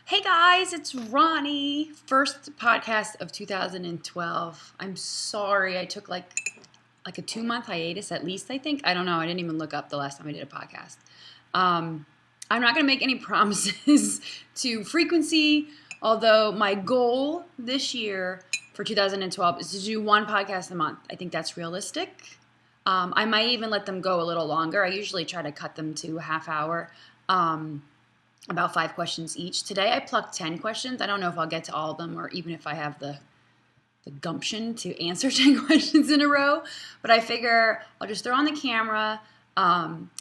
Hey guys, it's Ronnie. First podcast of 2012. I'm sorry I took like a 2-month hiatus at least, I think. I don't know. I didn't even look up the last time I did a podcast. I'm not going to make any promises to frequency, although my goal this year for 2012 is to do one podcast a month. I think that's realistic. I might even let them go a little longer. I usually try to cut them to a half hour. About 5 questions each. Today I plucked 10 questions. I don't know if I'll get to all of them or even if I have the gumption to answer 10 questions in a row. But I figure I'll just throw on the camera.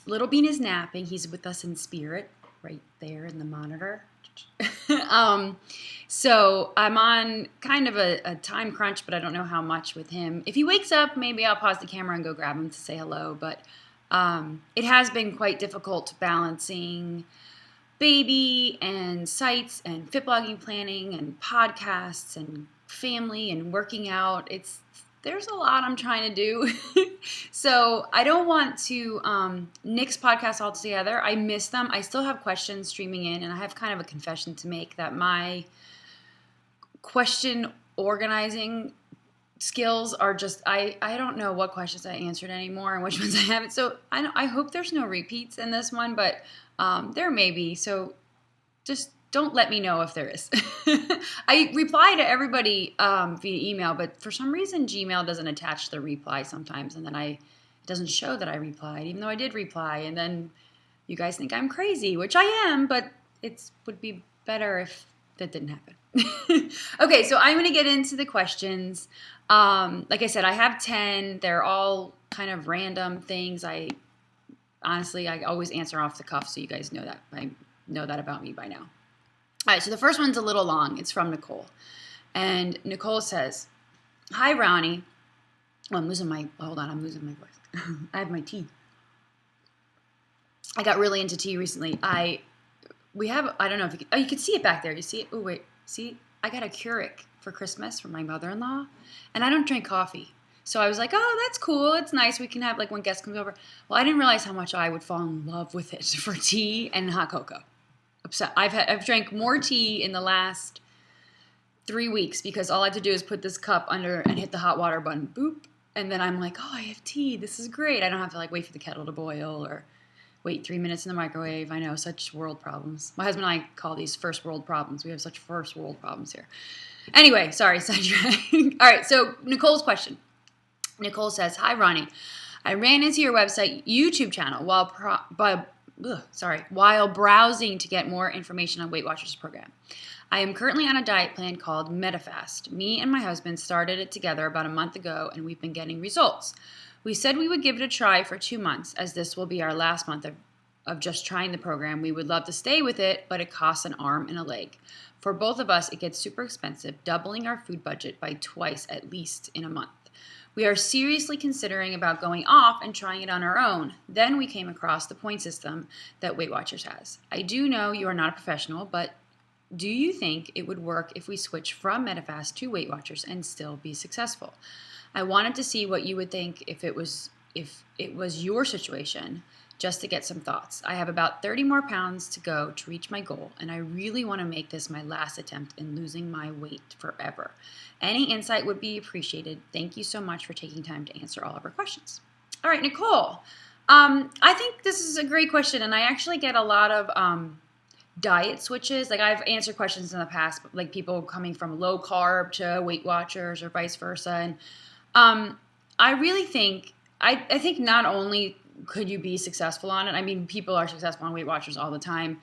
Little Bean is napping. He's with us in spirit right there in the monitor. So I'm on kind of a time crunch, but I don't know how much with him. If he wakes up, maybe I'll pause the camera and go grab him to say hello. But it has been quite difficult balancing baby and sites and fit blogging planning and podcasts and family and working out. There's a lot I'm trying to do. So I don't want to nix podcasts altogether. I miss them. I still have questions streaming in, and I have kind of a confession to make that my question organizing skills are just, I don't know what questions I answered anymore and which ones I haven't. So I hope there's no repeats in this one, but there may be. So just don't let me know if there is. I reply to everybody via email, but for some reason Gmail doesn't attach the reply sometimes, and then it doesn't show that I replied, even though I did reply. And then you guys think I'm crazy, which I am, but it would be better if that didn't happen. Okay, so I'm going to get into the questions. Like I said, I have 10. They're all kind of random things. I always answer off the cuff, so you guys know that. I know that about me by now. All right, so the first one's a little long. It's from Nicole. And Nicole says, "Hi, Ronnie." Oh, I'm losing my voice. I have my tea. I got really into tea recently. I don't know if you can see it back there. You see it? Oh, wait. See? I got a Keurig for Christmas from my mother-in-law, and I don't drink coffee. So I was like, oh, that's cool. It's nice. We can have, like, when guests come over. Well, I didn't realize how much I would fall in love with it for tea and hot cocoa. Upset. I've drank more tea in the last 3 weeks because all I have to do is put this cup under and hit the hot water button. Boop. And then I'm like, oh, I have tea. This is great. I don't have to, like, wait for the kettle to boil or wait 3 minutes in the microwave. I know, such world problems. My husband and I call these first world problems. We have such first world problems here. Anyway, sorry, sidetrack. All right, so Nicole's question. Nicole says, "Hi, Ronnie. I ran into your website YouTube channel while browsing to get more information on Weight Watchers program. I am currently on a diet plan called MetaFast. Me and my husband started it together about a month ago, and we've been getting results. We said we would give it a try for 2 months, as this will be our last month of just trying the program. We would love to stay with it, but it costs an arm and a leg. For both of us, it gets super expensive, doubling our food budget by twice at least in a month. We are seriously considering about going off and trying it on our own. Then we came across the point system that Weight Watchers has. I do know you are not a professional, but do you think it would work if we switch from MetaFast to Weight Watchers and still be successful? I wanted to see what you would think if it was your situation, just to get some thoughts. I have about 30 more pounds to go to reach my goal, and I really want to make this my last attempt in losing my weight forever. Any insight would be appreciated. Thank you so much for taking time to answer all of our questions." All right, Nicole. I think this is a great question, and I actually get a lot of diet switches. Like, I've answered questions in the past, like people coming from low carb to Weight Watchers or vice versa. And I really think, I think not only could you be successful on it, I mean, people are successful on Weight Watchers all the time,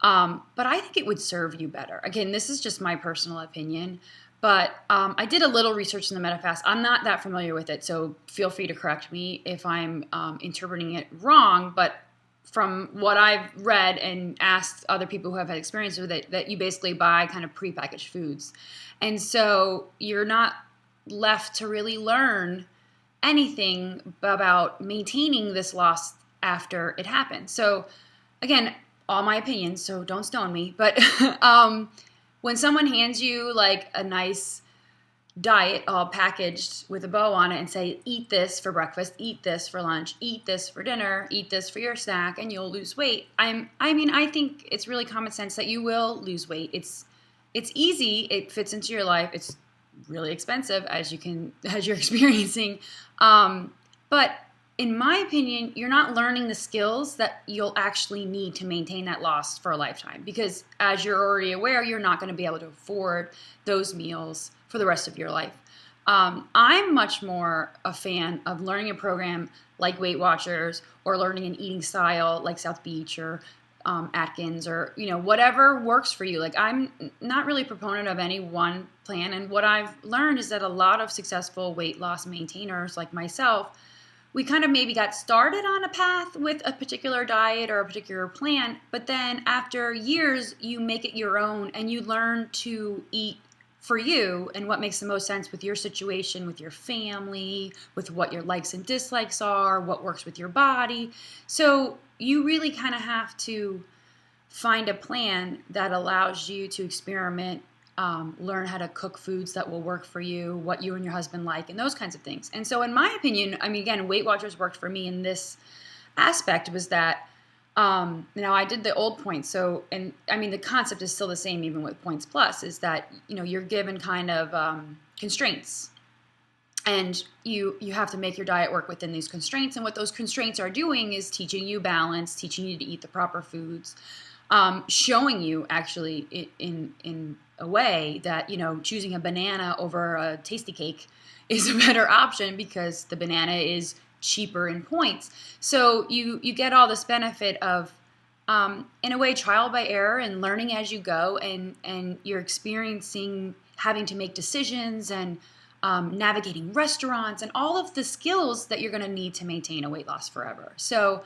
but I think it would serve you better. Again, this is just my personal opinion, but I did a little research in the MetaFast. I'm not that familiar with it, so feel free to correct me if I'm interpreting it wrong, but from what I've read and asked other people who have had experience with it, that you basically buy kind of prepackaged foods. And so you're not left to really learn anything about maintaining this loss after it happens. So again, all my opinions, so don't stone me, but when someone hands you like a nice diet all packaged with a bow on it and say, eat this for breakfast, eat this for lunch, eat this for dinner, eat this for your snack, and you'll lose weight. I think it's really common sense that you will lose weight. It's easy. It fits into your life. It's really expensive as you're experiencing. But in my opinion, you're not learning the skills that you'll actually need to maintain that loss for a lifetime, because as you're already aware, you're not going to be able to afford those meals for the rest of your life. I'm much more a fan of learning a program like Weight Watchers, or learning an eating style like South Beach or Atkins, or whatever works for you. Like, I'm not really a proponent of any one plan, and what I've learned is that a lot of successful weight loss maintainers like myself, we kind of maybe got started on a path with a particular diet or a particular plan, but then after years, you make it your own and you learn to eat for you and what makes the most sense with your situation, with your family, with what your likes and dislikes are, what works with your body. So you really kind of have to find a plan that allows you to experiment, learn how to cook foods that will work for you, what you and your husband like, and those kinds of things. And so in my opinion, again, Weight Watchers worked for me in this aspect, was that, I did the old points. So, the concept is still the same even with Points Plus, is that, you're given kind of constraints. And you have to make your diet work within these constraints. And what those constraints are doing is teaching you balance, teaching you to eat the proper foods, showing you actually in a way that, choosing a banana over a tasty cake is a better option because the banana is cheaper in points. So you get all this benefit of, in a way, trial by error and learning as you go, and you're experiencing having to make decisions and navigating restaurants and all of the skills that you're going to need to maintain a weight loss forever. So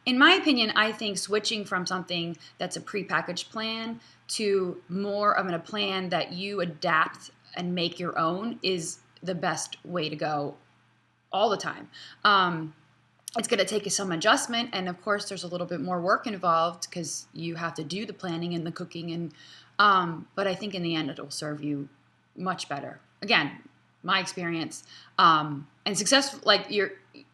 in my opinion, I think switching from something that's a prepackaged plan to more of a plan that you adapt and make your own is the best way to go all the time. It's going to take some adjustment, and of course there's a little bit more work involved because you have to do the planning and the cooking, and but I think in the end it'll serve you much better. Again, my experience, and successful, I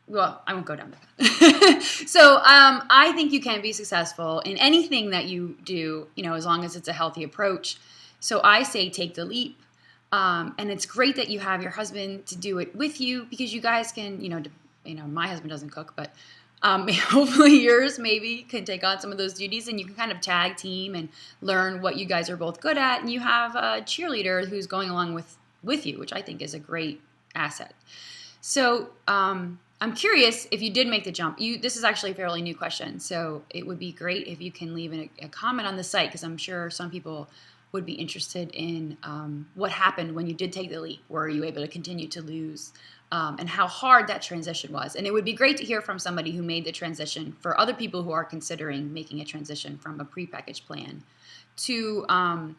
won't go down that. So I think you can be successful in anything that you do, as long as it's a healthy approach. So I say take the leap. And it's great that you have your husband to do it with you, because you guys can, my husband doesn't cook, but hopefully yours maybe can take on some of those duties, and you can kind of tag team and learn what you guys are both good at. And you have a cheerleader who's going along with you, which I think is a great asset. So I'm curious, if you did make the jump, this is actually a fairly new question, so it would be great if you can leave a comment on the site, because I'm sure some people would be interested in what happened when you did take the leap. Were you able to continue to lose, and how hard that transition was? And it would be great to hear from somebody who made the transition, for other people who are considering making a transition from a prepackaged plan to a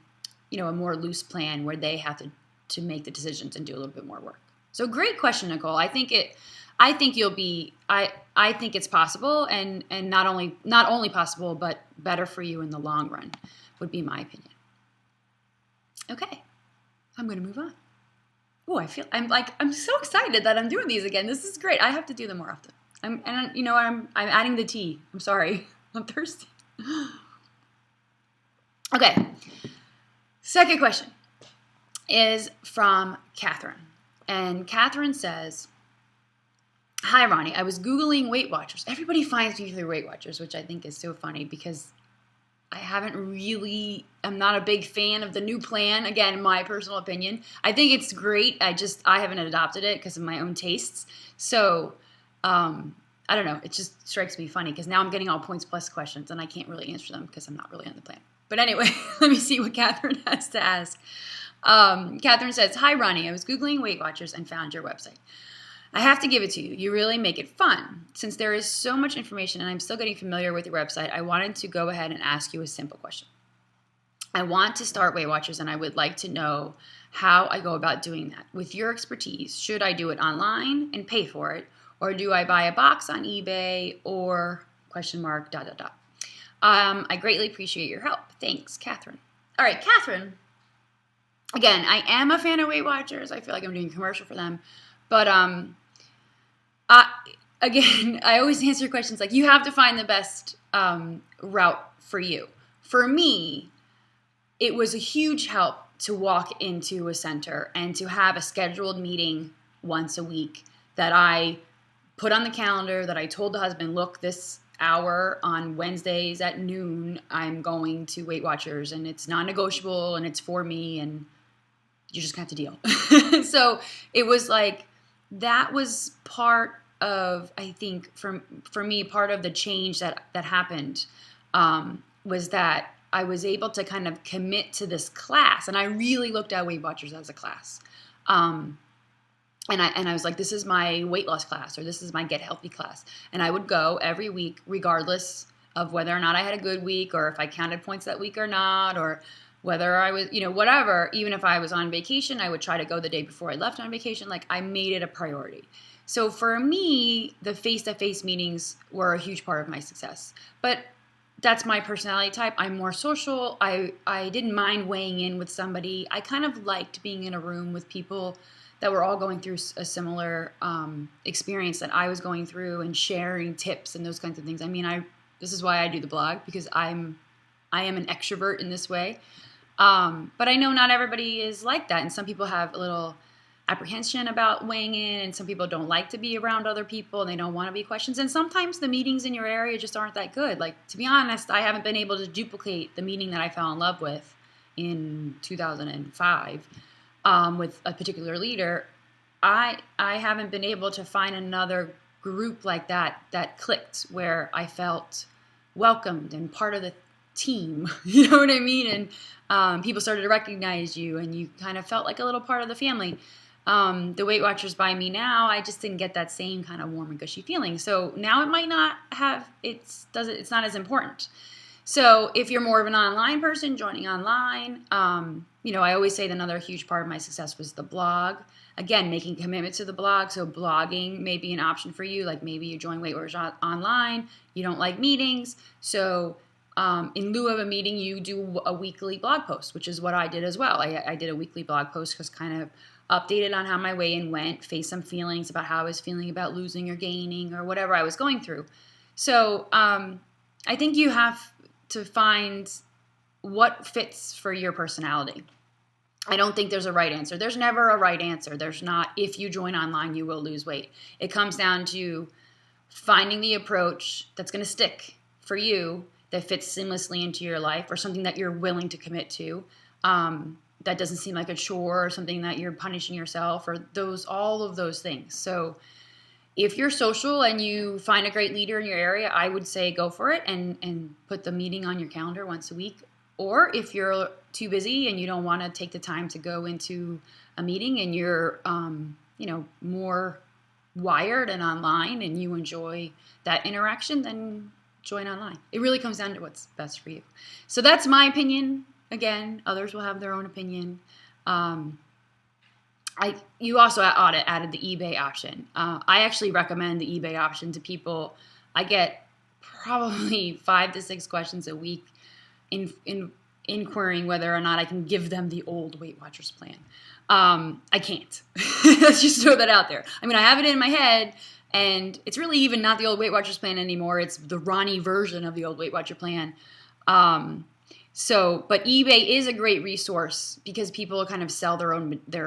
more loose plan where they have to make the decisions and do a little bit more work. So great question, Nicole. I think it's possible, and not only possible, but better for you in the long run, would be my opinion. Okay, I'm going to move on. Oh, I'm so excited that I'm doing these again. This is great. I have to do them more often. I'm adding the tea. I'm sorry. I'm thirsty. Okay. Second question is from Catherine. And Catherine says, "Hi, Ronnie. I was Googling Weight Watchers." Everybody finds me through Weight Watchers, which I think is so funny, because I'm not a big fan of the new plan. Again, my personal opinion. I think it's great. I haven't adopted it because of my own tastes. So, I don't know. It just strikes me funny because now I'm getting all Points Plus questions and I can't really answer them because I'm not really on the plan. But anyway, let me see what Catherine has to ask. Catherine says, "Hi, Ronnie. I was Googling Weight Watchers and found your website. I have to give it to you. You really make it fun. Since there is so much information and I'm still getting familiar with your website, I wanted to go ahead and ask you a simple question. I want to start Weight Watchers, and I would like to know how I go about doing that. With your expertise, should I do it online and pay for it, or do I buy a box on eBay, or ? I greatly appreciate your help. Thanks, Catherine." All right, Catherine, again, I am a fan of Weight Watchers. I feel like I'm doing a commercial for them. But again, I always answer questions like, you have to find the best route for you. For me, it was a huge help to walk into a center and to have a scheduled meeting once a week that I put on the calendar, that I told the husband, look, this hour on Wednesdays at noon, I'm going to Weight Watchers, and it's non-negotiable, and it's for me, and you just have to deal. So it was like, that was part of, I think, for me, part of the change that happened was that I was able to kind of commit to this class, and I really looked at Weight Watchers as a class. And I was like, this is my weight loss class, or this is my get healthy class. And I would go every week, regardless of whether or not I had a good week, or if I counted points that week or not, or whether I was, whatever. Even if I was on vacation, I would try to go the day before I left on vacation. Like, I made it a priority. So for me, the face-to-face meetings were a huge part of my success. But that's my personality type. I'm more social. I didn't mind weighing in with somebody. I kind of liked being in a room with people that were all going through a similar experience that I was going through, and sharing tips and those kinds of things. I mean, this is why I do the blog, because I am an extrovert in this way. But I know not everybody is like that, and some people have a little apprehension about weighing in, and some people don't like to be around other people, and they don't want to be questions. And sometimes the meetings in your area just aren't that good. Like, to be honest, I haven't been able to duplicate the meeting that I fell in love with in 2005 with a particular leader. I haven't been able to find another group like that clicked, where I felt welcomed and part of the team. You know what I mean? And people started to recognize you, and you kind of felt like a little part of the family. The Weight Watchers by me now, I just didn't get that same kind of warm and gushy feeling. So now it might not have, it's not as important. So if you're more of an online person, joining online, I always say that another huge part of my success was the blog. Again, making commitment to the blog. So blogging may be an option for you. Like, maybe you join Weight Watchers online, you don't like meetings. So in lieu of a meeting, you do a weekly blog post, which is what I did as well. I did a weekly blog post, because kind of updated on how my weigh-in went, faced some feelings about how I was feeling about losing or gaining or whatever I was going through. So I think you have to find what fits for your personality. I don't think there's a right answer. There's never a right answer. There's not, if you join online, you will lose weight. It comes down to finding the approach that's going to stick for you, that fits seamlessly into your life, or something that you're willing to commit to, that doesn't seem like a chore, or something that you're punishing yourself, or all of those things. So if you're social and you find a great leader in your area, I would say go for it and put the meeting on your calendar once a week. Or if you're too busy and you don't want to take the time to go into a meeting, and you're more wired and online, and you enjoy that interaction, then join online. It really comes down to what's best for you. So that's my opinion. Again, others will have their own opinion. You also added the eBay option. I actually recommend the eBay option to people. I get probably 5 to 6 questions a week in inquiring whether or not I can give them the old Weight Watchers plan. I can't. Let's just throw that out there. I mean, I have it in my head, and it's really even not the old Weight Watchers plan anymore. It's the Ronnie version of the old Weight Watcher plan. But eBay is a great resource, because people kind of sell their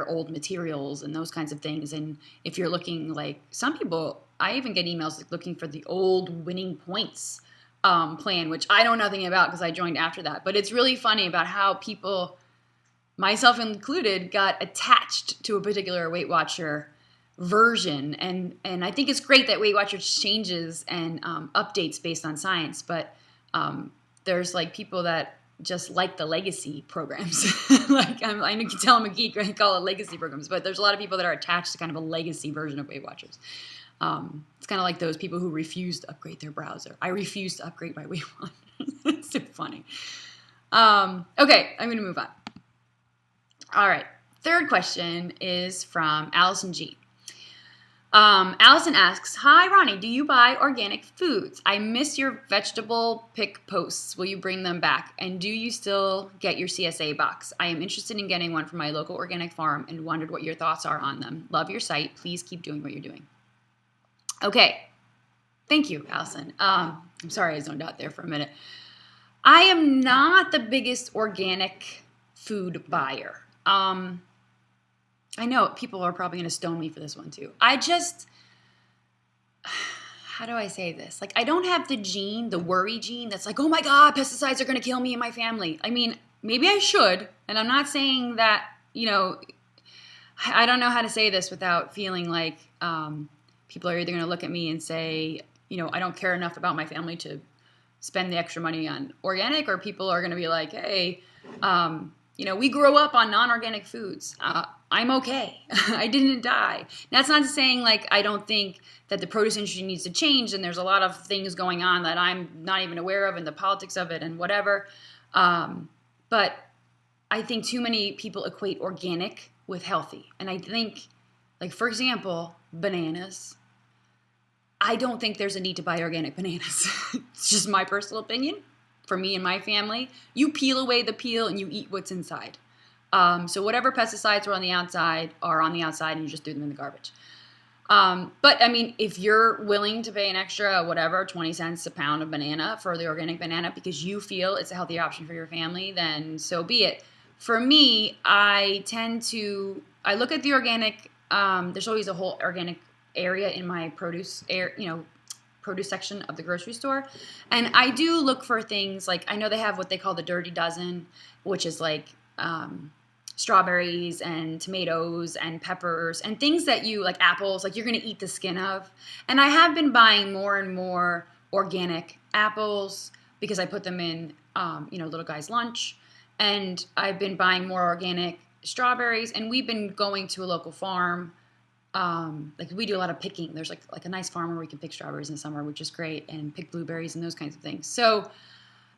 old materials and those kinds of things. And if you're looking, like some people, I even get emails looking for the old Winning Points plan, which I know nothing about because I joined after that. But it's really funny about how people, myself included, got attached to a particular Weight Watcher version. And I think it's great that Weight Watchers changes and updates based on science. But there's like people that just like the legacy programs. Like, I can tell I'm a geek, I call it legacy programs, but there's a lot of people that are attached to kind of a legacy version of Weight Watchers. It's kind of like those people who refuse to upgrade their browser. I refuse to upgrade my Weight Watchers. It's so funny. Okay, I'm going to move on. All right. Third question is from Allison G. Allison asks, hi, Ronnie, do you buy organic foods? I miss your vegetable pick posts. Will you bring them back? And do you still get your CSA box? I am interested in getting one from my local organic farm and wondered what your thoughts are on them. Love your site. Please keep doing what you're doing. Okay. Thank you, Allison. I'm sorry I zoned out there for a minute. I am not the biggest organic food buyer. I know people are probably going to stone me for this one too. How do I say this? Like, I don't have the worry gene that's like, oh my God, pesticides are going to kill me and my family. I mean, maybe I should. And I'm not saying that, I don't know how to say this without feeling like people are either going to look at me and say, I don't care enough about my family to spend the extra money on organic, or people are going to be like, hey, we grew up on non-organic foods. I'm okay. I didn't die. That's not saying like I don't think that the produce industry needs to change, and there's a lot of things going on that I'm not even aware of, and the politics of it and whatever. But I think too many people equate organic with healthy. And I think, like, for example, bananas. I don't think there's a need to buy organic bananas. It's just my personal opinion. For me and my family, you peel away the peel and you eat what's inside. So whatever pesticides are on the outside, and you just threw them in the garbage. But I mean, if you're willing to pay an extra, 20 cents a pound of banana for the organic banana because you feel it's a healthier option for your family, then so be it. For me, I look at the organic, there's always a whole organic area in my produce section of the grocery store. And I do look for things like, I know they have what they call the Dirty Dozen, which is like strawberries and tomatoes and peppers and things that you, like apples, like you're going to eat the skin of. And I have been buying more and more organic apples because I put them in, little guy's lunch. And I've been buying more organic strawberries, and we've been going to a local farm. Like we do a lot of picking. There's like a nice farm where we can pick strawberries in the summer, which is great, and pick blueberries and those kinds of things. So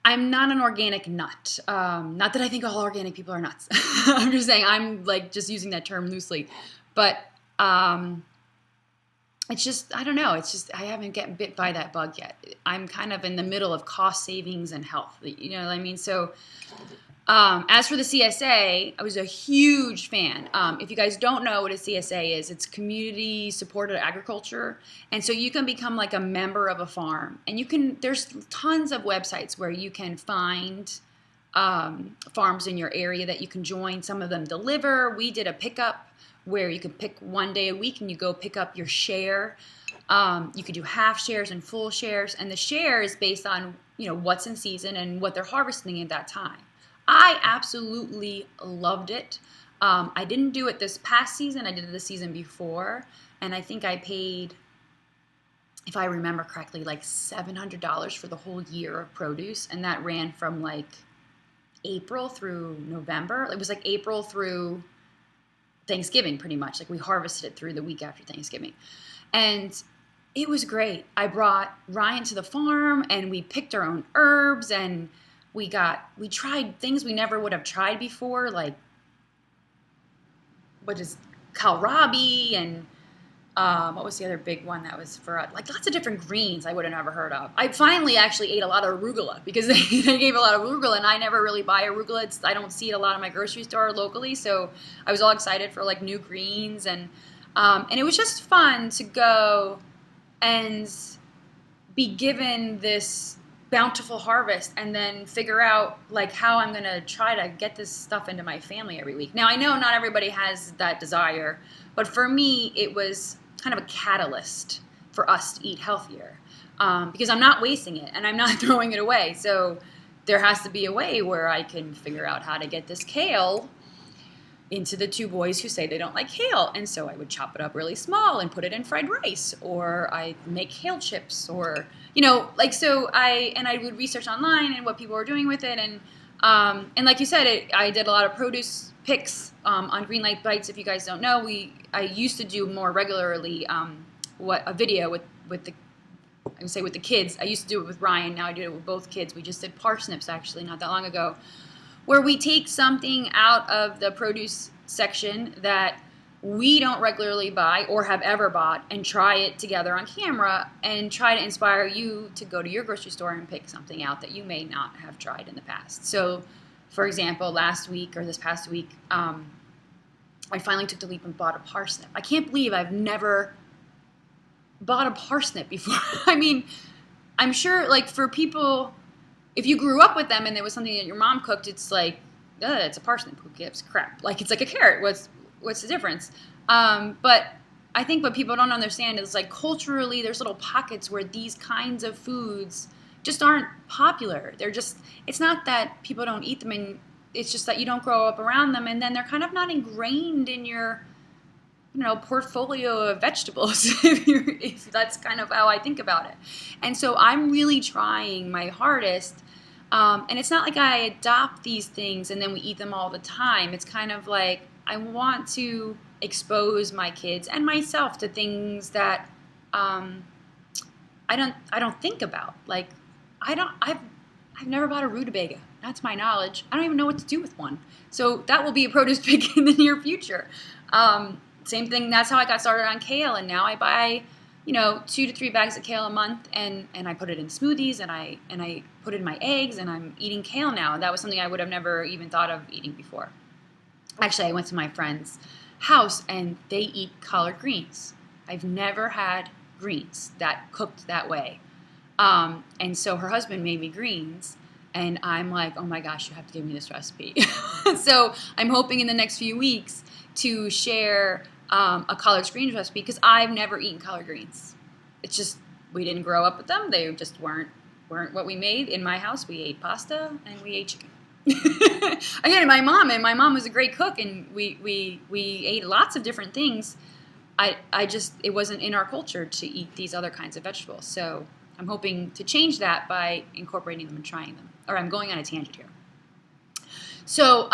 I'm not an organic nut. Not that I think all organic people are nuts. I'm just saying I'm like just using that term loosely. But it's just, I don't know. It's just, I haven't gotten bit by that bug yet. I'm kind of in the middle of cost savings and health. You know what I mean? So as for the CSA, I was a huge fan. If you guys don't know what a CSA is, it's community supported agriculture. And so you can become like a member of a farm. And there's tons of websites where you can find farms in your area that you can join. Some of them deliver. We did a pickup where you could pick one day a week and you go pick up your share. You could do half shares and full shares. And the share is based on, what's in season and what they're harvesting at that time. I absolutely loved it. I didn't do it this past season. I did it the season before. And I think I paid, if I remember correctly, like $700 for the whole year of produce. And that ran from like April through November. It was like April through Thanksgiving pretty much. Like we harvested it through the week after Thanksgiving. And it was great. I brought Ryan to the farm and we picked our own herbs, and we tried things we never would have tried before, like kohlrabi and what was the other big one that was for like lots of different greens I would have never heard of. I finally actually ate a lot of arugula because they gave a lot of arugula, and I never really buy arugula. I don't see it a lot in my grocery store locally, so I was all excited for like new greens, and it was just fun to go and be given this bountiful harvest and then figure out like how I'm going to try to get this stuff into my family every week. Now, I know not everybody has that desire, but for me, it was kind of a catalyst for us to eat healthier because I'm not wasting it and I'm not throwing it away. So there has to be a way where I can figure out how to get this kale into the two boys who say they don't like kale. And so I would chop it up really small and put it in fried rice, or I make kale chips, or, so I would research online and what people were doing with it. And like you said, I did a lot of produce picks on Greenlight Bites. If you guys don't know, I used to do more regularly a video with the kids. I used to do it with Ryan. Now I do it with both kids. We just did parsnips actually not that long ago, where we take something out of the produce section that we don't regularly buy or have ever bought, and try it together on camera and try to inspire you to go to your grocery store and pick something out that you may not have tried in the past. So, for example, last week or this past week, I finally took the leap and bought a parsnip. I can't believe I've never bought a parsnip before. I mean, I'm sure, like, for people, if you grew up with them and there was something that your mom cooked, it's like, it's a parsnip. Who gives crap? Like, it's like a carrot. What's the difference? But I think what people don't understand is, like, culturally, there's little pockets where these kinds of foods just aren't popular. They're just, it's not that people don't eat them, and it's just that you don't grow up around them, and then they're kind of not ingrained in your, portfolio of vegetables, if that's kind of how I think about it. And so I'm really trying my hardest. And it's not like I adopt these things and then we eat them all the time. It's kind of like I want to expose my kids and myself to things that I don't think about. Like I've never bought a rutabaga. Not to my knowledge. I don't even know what to do with one. So that will be a produce pick in the near future. Same thing, that's how I got started on kale, and now I buy, 2 to 3 bags of kale a month, and I put it in smoothies, and I put it in my eggs, and I'm eating kale now. That was something I would have never even thought of eating before. Actually, I went to my friend's house, and they eat collard greens. I've never had greens that cooked that way. And so her husband made me greens, and I'm like, oh my gosh, you have to give me this recipe. So I'm hoping in the next few weeks to share a collard greens recipe, because I've never eaten collard greens. It's just, we didn't grow up with them. They just weren't what we made in my house. We ate pasta and we ate chicken. Again, my mom was a great cook, and we ate lots of different things. It wasn't in our culture to eat these other kinds of vegetables. So I'm hoping to change that by incorporating them and trying them. Or I'm going on a tangent here. So,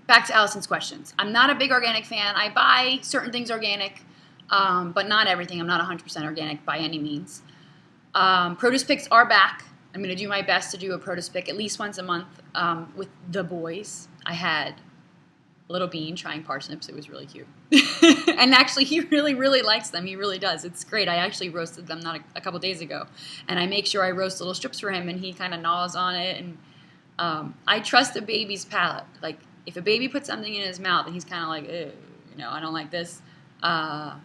back to Allison's questions. I'm not a big organic fan. I buy certain things organic, but not everything. I'm not 100% organic by any means. Produce picks are back. I'm going to do my best to do a produce pick at least once a month with the boys. I had Little Bean trying parsnips. It was really cute. And actually, he really, really likes them. He really does. It's great. I actually roasted them not a couple days ago. And I make sure I roast little strips for him, and he kind of gnaws on it. And I trust a baby's palate. Like, if a baby puts something in his mouth and he's kind of like, I don't like this,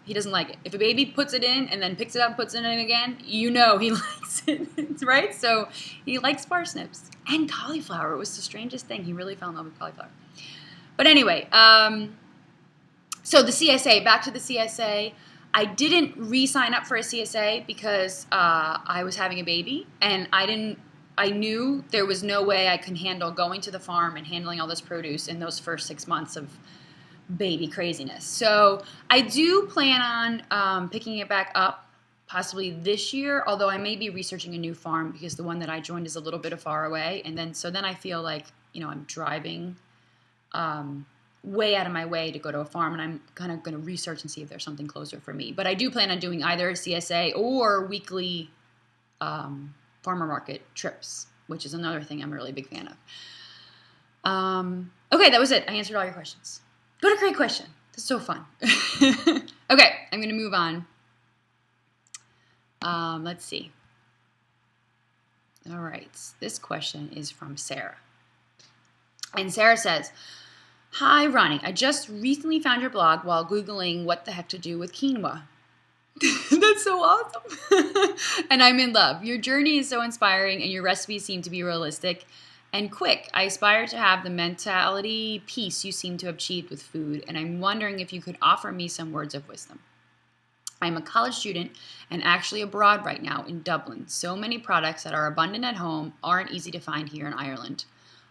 he doesn't like it. If a baby puts it in and then picks it up, puts it in again, he likes it, right? So he likes parsnips and cauliflower. It was the strangest thing. He really fell in love with cauliflower. But anyway, so the CSA, back to the CSA. I didn't re-sign up for a CSA because I was having a baby, and I knew there was no way I could handle going to the farm and handling all this produce in those first 6 months of baby craziness. So I do plan on picking it back up possibly this year, although I may be researching a new farm because the one that I joined is a little bit far away. And then I feel like, I'm driving way out of my way to go to a farm, and I'm kind of going to research and see if there's something closer for me. But I do plan on doing either a CSA or weekly farmer market trips, which is another thing I'm a really big fan of. Okay, that was it. I answered all your questions. What a great question. This is so fun. Okay, I'm going to move on. Let's see. All right, this question is from Sarah. And Sarah says, "Hi, Ronnie. I just recently found your blog while Googling what the heck to do with quinoa." That's so awesome. "And I'm in love. Your journey is so inspiring, and your recipes seem to be realistic and quick. I aspire to have the mentality peace you seem to have achieved with food, and I'm wondering if you could offer me some words of wisdom. I'm a college student and actually abroad right now in Dublin. So many products that are abundant at home aren't easy to find here in Ireland.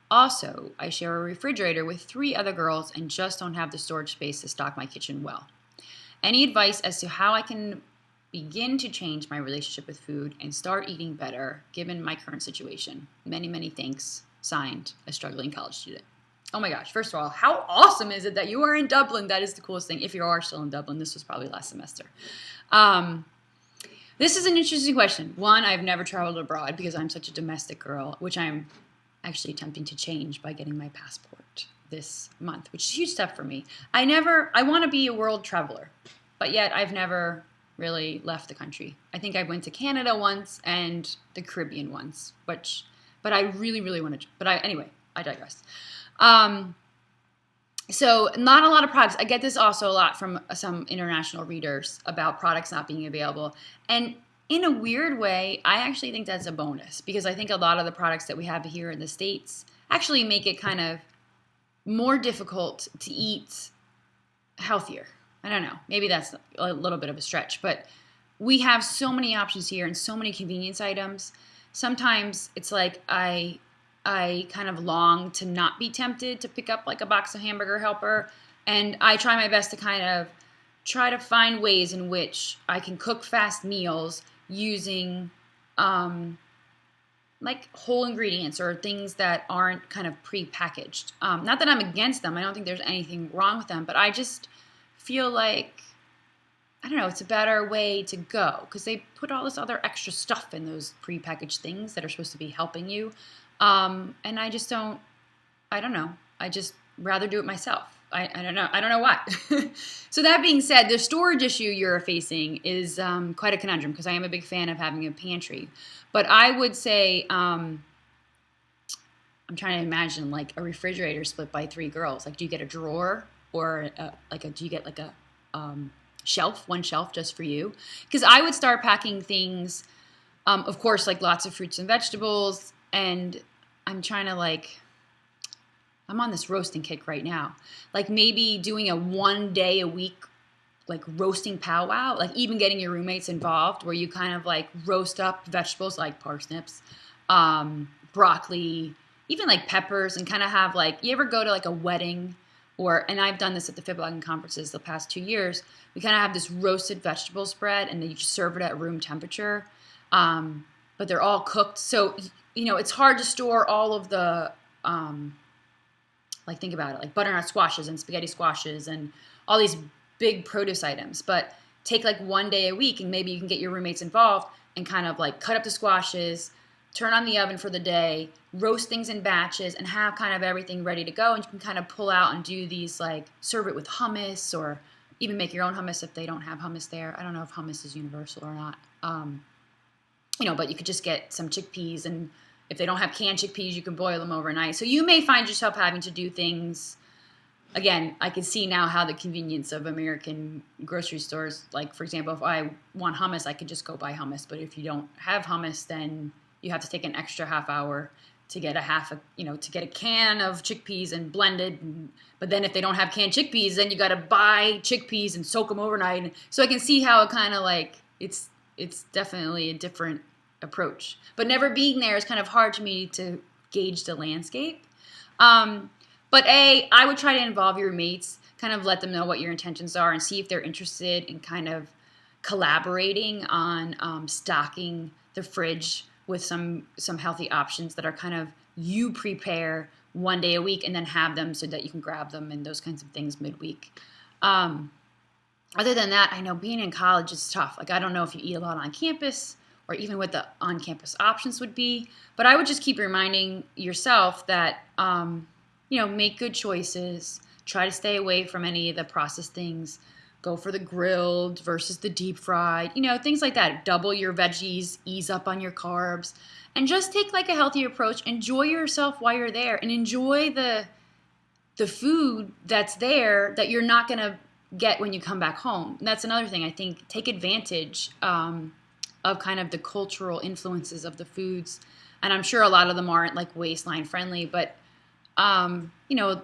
Also, I share a refrigerator with 3 other girls and just don't have the storage space to stock my kitchen well. Any advice as to how I can begin to change my relationship with food and start eating better given my current situation? Many, many thanks. Signed, a struggling college student." Oh my gosh, first of all, how awesome is it that you are in Dublin? That is the coolest thing. If you are still in Dublin, this was probably last semester. This is an interesting question. One, I've never traveled abroad because I'm such a domestic girl, which I'm actually attempting to change by getting my passport. this month, which is a huge step for me. I want to be a world traveler, but yet I've never really left the country. I think I went to Canada once and the Caribbean once, but I really, really want to, anyway, I digress. So not a lot of products. I get this also a lot from some international readers about products not being available. And in a weird way, I actually think that's a bonus because I think a lot of the products that we have here in the States actually make it kind of more difficult to eat healthier. I don't know. Maybe that's a little bit of a stretch, but we have so many options here and so many convenience items. Sometimes it's like I kind of long to not be tempted to pick up like a box of Hamburger Helper, and I try my best to kind of try to find ways in which I can cook fast meals using like whole ingredients or things that aren't kind of pre-packaged. Not that I'm against them. I don't think there's anything wrong with them, but I just feel like, I don't know, it's a better way to go because they put all this other extra stuff in those pre-packaged things that are supposed to be helping you. And I just don't know. I just rather do it myself. I don't know. I don't know why. So that being said, the storage issue you're facing is quite a conundrum because I am a big fan of having a pantry. But I would say, I'm trying to imagine like a refrigerator split by 3 girls. Like, do you get a drawer or do you get like a shelf, one shelf just for you? Because I would start packing things, of course, like lots of fruits and vegetables. And I'm trying to I'm on this roasting kick right now. Like maybe doing a 1 day a week, like roasting powwow, like even getting your roommates involved where you kind of like roast up vegetables like parsnips, broccoli, even like peppers, and kind of have like, you ever go to like a wedding and I've done this at the Fitblogging conferences the past 2 years, we kind of have this roasted vegetable spread and then you just serve it at room temperature. But they're all cooked. So, it's hard to store all of the, think about it, like butternut squashes and spaghetti squashes and all these big produce items. But take like 1 day a week and maybe you can get your roommates involved and kind of like cut up the squashes, turn on the oven for the day, roast things in batches and have kind of everything ready to go. And you can kind of pull out and do these, like serve it with hummus or even make your own hummus if they don't have hummus there. I don't know if hummus is universal or not. But you could just get some chickpeas, and if they don't have canned chickpeas, you can boil them overnight. So you may find yourself having to do things. Again, I can see now how the convenience of American grocery stores, like for example, if I want hummus, I could just go buy hummus. But if you don't have hummus, then you have to take an extra half hour to get to get a can of chickpeas and blend it. But then if they don't have canned chickpeas, then you got to buy chickpeas and soak them overnight. So I can see how it kind of like it's definitely a different approach. But never being there is kind of hard to me to gauge the landscape. But I would try to involve your mates, kind of let them know what your intentions are and see if they're interested in kind of collaborating on stocking the fridge with some healthy options that are kind of you prepare 1 day a week and then have them so that you can grab them and those kinds of things midweek. Other than that, I know being in college is tough. Like, I don't know if you eat a lot on campus or even what the on-campus options would be. But I would just keep reminding yourself that, make good choices. Try to stay away from any of the processed things. Go for the grilled versus the deep fried. Things like that. Double your veggies. Ease up on your carbs. And just take like a healthy approach. Enjoy yourself while you're there. And enjoy the food that's there that you're not going to get when you come back home. And that's another thing. I think take advantage of kind of the cultural influences of the foods. And I'm sure a lot of them aren't like waistline friendly, but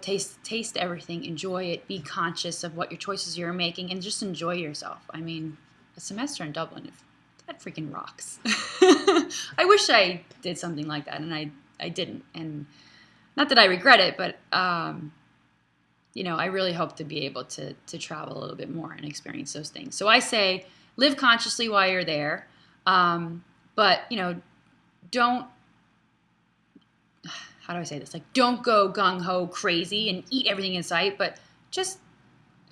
taste everything, enjoy it, be conscious of what your choices you're making, and just enjoy yourself. I mean, a semester in Dublin, that freaking rocks. I wish I did something like that, and I didn't. And not that I regret it, but I really hope to be able to travel a little bit more and experience those things. So I say, live consciously while you're there. But don't, how do I say this? Like, don't go gung-ho crazy and eat everything in sight, but just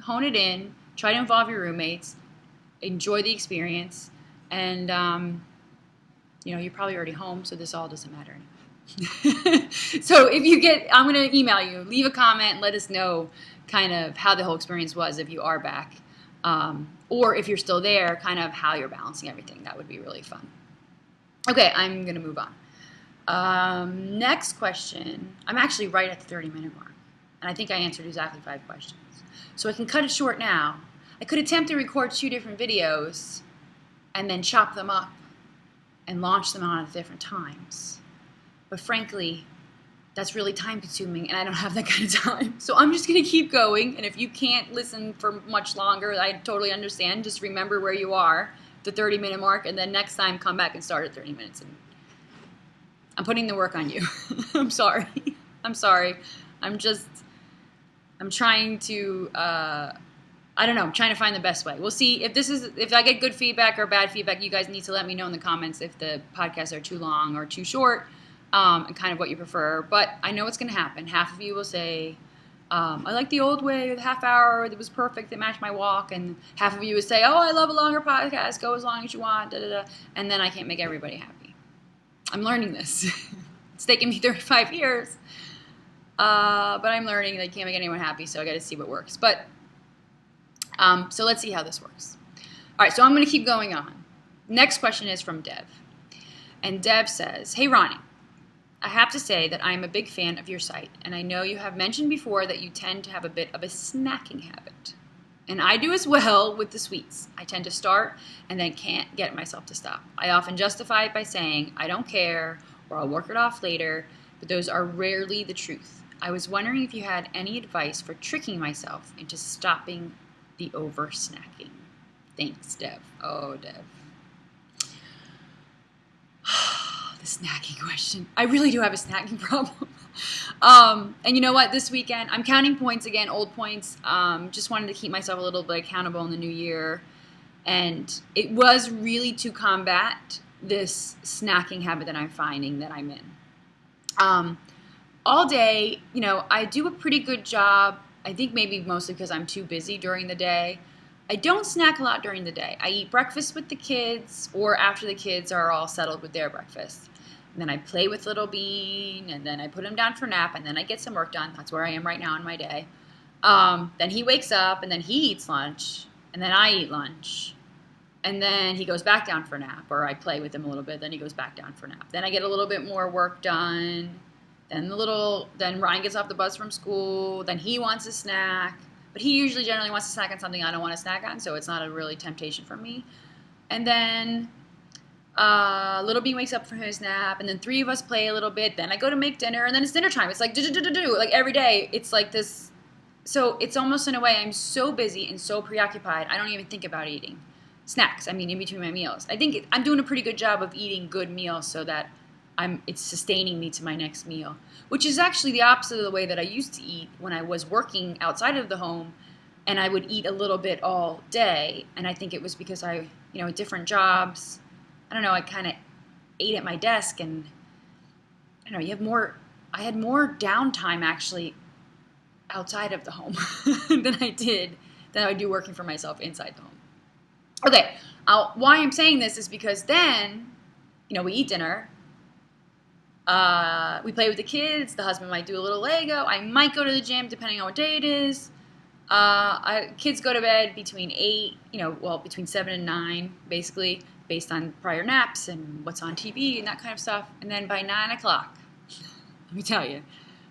hone it in, try to involve your roommates, enjoy the experience, and, you're probably already home, so this all doesn't matter anymore. So if you I'm going to email you, leave a comment, let us know kind of how the whole experience was if you are back. Or if you're still there, kind of how you're balancing everything. That would be really fun. Okay, I'm going to move on. Next question. I'm actually right at the 30-minute mark. And I think I answered exactly 5 questions. So I can cut it short now. I could attempt to record 2 different videos and then chop them up and launch them on at different times. But frankly, that's really time consuming and I don't have that kind of time. So I'm just going to keep going. And if you can't listen for much longer, I totally understand. Just remember where you are, the 30-minute mark, and then next time come back and start at 30 minutes. And I'm putting the work on you. I'm sorry. I'm sorry. I'm trying to, I don't know, I'm trying to find the best way. We'll see if I get good feedback or bad feedback. You guys need to let me know in the comments if the podcasts are too long or too short. And kind of what you prefer. But I know what's going to happen. Half of you will say, I like the old way, the half hour, that was perfect, that matched my walk. And half of you would say, oh, I love a longer podcast, go as long as you want, da-da-da. And then I can't make everybody happy. I'm learning this. It's taken me 35 years. But I'm learning that I can't make anyone happy, so I got to see what works. But so let's see how this works. All right, so I'm going to keep going on. Next question is from Deb. And Deb says, hey, Ronnie. I have to say that I am a big fan of your site, and I know you have mentioned before that you tend to have a bit of a snacking habit. And I do as well with the sweets. I tend to start and then can't get myself to stop. I often justify it by saying, I don't care, or I'll work it off later, but those are rarely the truth. I was wondering if you had any advice for tricking myself into stopping the over-snacking. Thanks, Dev. Oh, Dev. The snacking question. I really do have a snacking problem. And you know what? This weekend, I'm counting points again, old points. Just wanted to keep myself a little bit accountable in the new year. And it was really to combat this snacking habit that I'm finding that I'm in. All day, I do a pretty good job. I think maybe mostly because I'm too busy during the day. I don't snack a lot during the day. I eat breakfast with the kids or after the kids are all settled with their breakfast. And then I play with Little Bean, and then I put him down for a nap, and then I get some work done. That's where I am right now in my day. Then he wakes up, and then he eats lunch, and then I eat lunch. And then he goes back down for a nap, or I play with him a little bit, then he goes back down for a nap. Then I get a little bit more work done. Then Ryan gets off the bus from school. Then he wants a snack. But he usually generally wants to snack on something I don't want to snack on, so it's not a really temptation for me. And then Little Bean wakes up from his nap, and then 3 of us play a little bit. Then I go to make dinner, and then it's dinner time. It's like do like every day. It's like this. So it's almost in a way I'm so busy and so preoccupied, I don't even think about eating snacks. I mean, in between my meals. I think I'm doing a pretty good job of eating good meals so that it's sustaining me to my next meal, which is actually the opposite of the way that I used to eat when I was working outside of the home, and I would eat a little bit all day. And I think it was because at different jobs, I don't know, I kind of ate at my desk, and I don't know, I had more downtime actually outside of the home than I do working for myself inside the home. Okay, why I'm saying this is because then, we eat dinner, we play with the kids, the husband might do a little Lego, I might go to the gym depending on what day it is. Kids go to bed between 7 and 9, basically, based on prior naps and what's on TV and that kind of stuff. And then by 9 o'clock, let me tell you,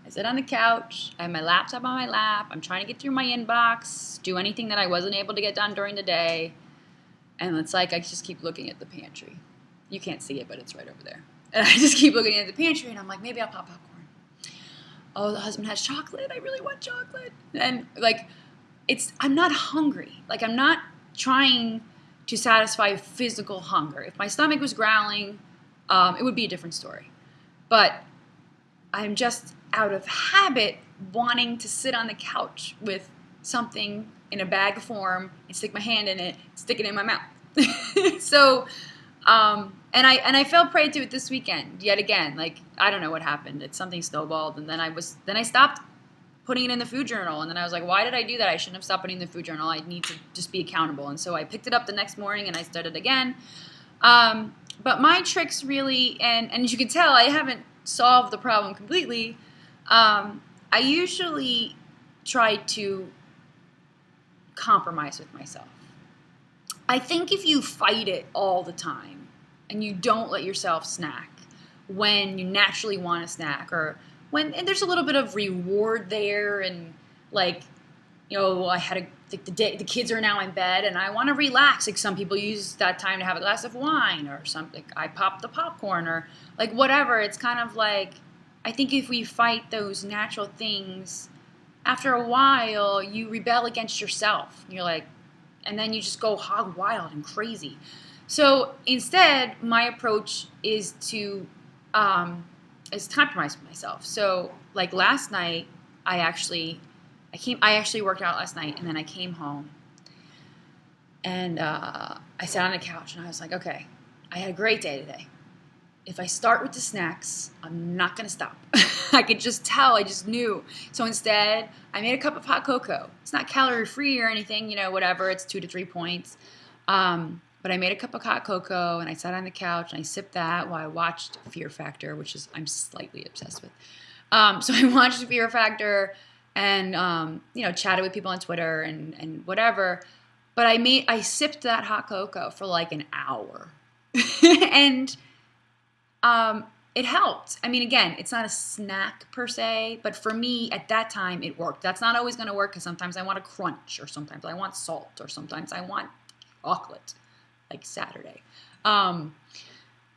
I sit on the couch, I have my laptop on my lap, I'm trying to get through my inbox, do anything that I wasn't able to get done during the day, and it's like I just keep looking at the pantry. You can't see it, but it's right over there. And I just keep looking at the pantry, and I'm like, maybe I'll pop popcorn. Oh, the husband has chocolate, I really want chocolate. And I'm not hungry. I'm not trying to satisfy physical hunger. If my stomach was growling, it would be a different story. But I'm just out of habit wanting to sit on the couch with something in a bag form and stick my hand in it, stick it in my mouth. So, and I fell prey to it this weekend yet again. I don't know what happened. Something snowballed, and then I stopped putting it in the food journal, and then I was like, why did I do that? I shouldn't have stopped putting it in the food journal. I need to just be accountable. And so I picked it up the next morning and I started again. But my tricks really, and as you can tell, I haven't solve the problem completely, I usually try to compromise with myself. I think if you fight it all the time and you don't let yourself snack when you naturally want to snack, or when and there's a little bit of reward there, and like, I had the kids are now in bed and I want to relax. Like some people use that time to have a glass of wine or something. I pop the popcorn or like whatever. It's kind of like, I think if we fight those natural things, after a while you rebel against yourself. You're like, and then you just go hog wild and crazy. So instead, my approach is to compromise with myself. So like last night, I actually worked out last night, and then I came home and I sat on the couch and I was like, okay, I had a great day today. If I start with the snacks, I'm not going to stop. I could just tell. I just knew. So instead, I made a cup of hot cocoa. It's not calorie free or anything, whatever. It's 2 to 3 points. But I made a cup of hot cocoa and I sat on the couch and I sipped that while I watched Fear Factor, which I'm slightly obsessed with. So I watched Fear Factor and, chatted with people on Twitter and whatever. But I sipped that hot cocoa for like an hour. And it helped. I mean, again, it's not a snack per se, but for me at that time it worked. That's not always going to work because sometimes I want a crunch, or sometimes I want salt, or sometimes I want chocolate, like Saturday. But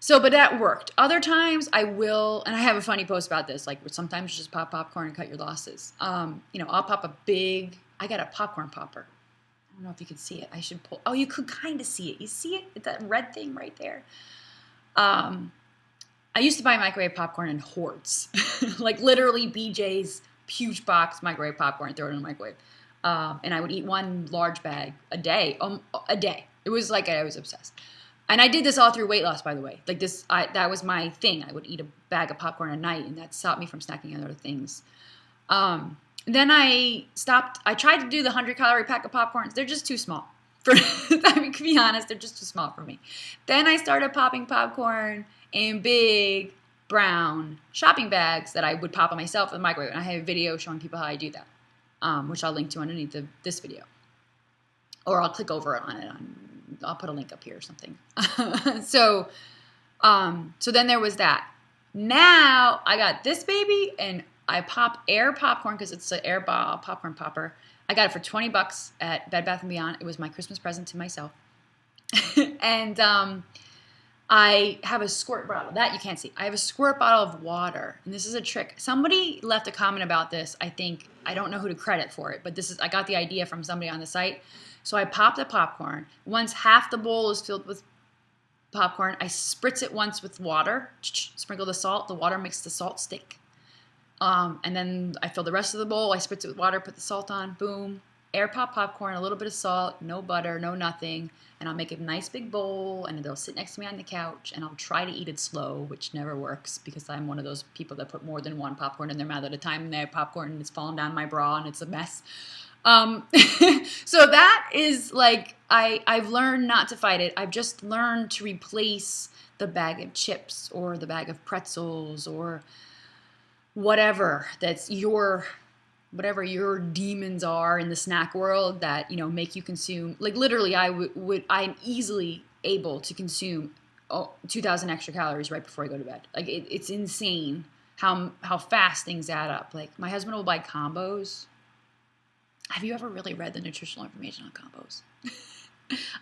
that worked. Other times I will, and I have a funny post about this, like sometimes you just pop popcorn and cut your losses. I'll pop I got a popcorn popper. I don't know if you can see it. I should pull. Oh, you could kind of see it. You see it? It's that red thing right there. I used to buy microwave popcorn in hordes, like literally BJ's huge box microwave popcorn, throw it in the microwave. And I would eat one large bag a day. It was like I was obsessed. And I did this all through weight loss, by the way. Like that was my thing. I would eat a bag of popcorn a night, and that stopped me from snacking on other things. Then I stopped. I tried to do the 100-calorie pack of popcorns. They're just too small. To be honest, they're just too small for me. Then I started popping popcorn in big brown shopping bags that I would pop on myself in the microwave. And I have a video showing people how I do that, which I'll link to underneath this video. Or I'll click over on it. I'll put a link up here or something. So then there was that. Now I got this baby, and I pop air popcorn because it's an air ball popcorn popper. I got it for $20 at Bed Bath & Beyond. It was my Christmas present to myself. And I have a squirt bottle. That you can't see. I have a squirt bottle of water. And this is a trick. Somebody left a comment about this, I think. I don't know who to credit for it, but I got the idea from somebody on the site. So I pop the popcorn. Once half the bowl is filled with popcorn, I spritz it once with water. Sprinkle the salt. The water makes the salt stick. And then I fill the rest of the bowl. I spritz it with water, put the salt on. Boom. Air pop popcorn, a little bit of salt, no butter, no nothing. And I'll make a nice big bowl, and it'll sit next to me on the couch, and I'll try to eat it slow, which never works because I'm one of those people that put more than one popcorn in their mouth at a time, and their popcorn is falling down my bra, and it's a mess. So that is like, I've learned not to fight it. I've just learned to replace the bag of chips or the bag of pretzels or whatever whatever your demons are in the snack world that, make you consume. Like literally I'm easily able to consume 2,000 extra calories right before I go to bed. Like it's insane how fast things add up. Like my husband will buy combos. Have you ever really read the nutritional information on combos?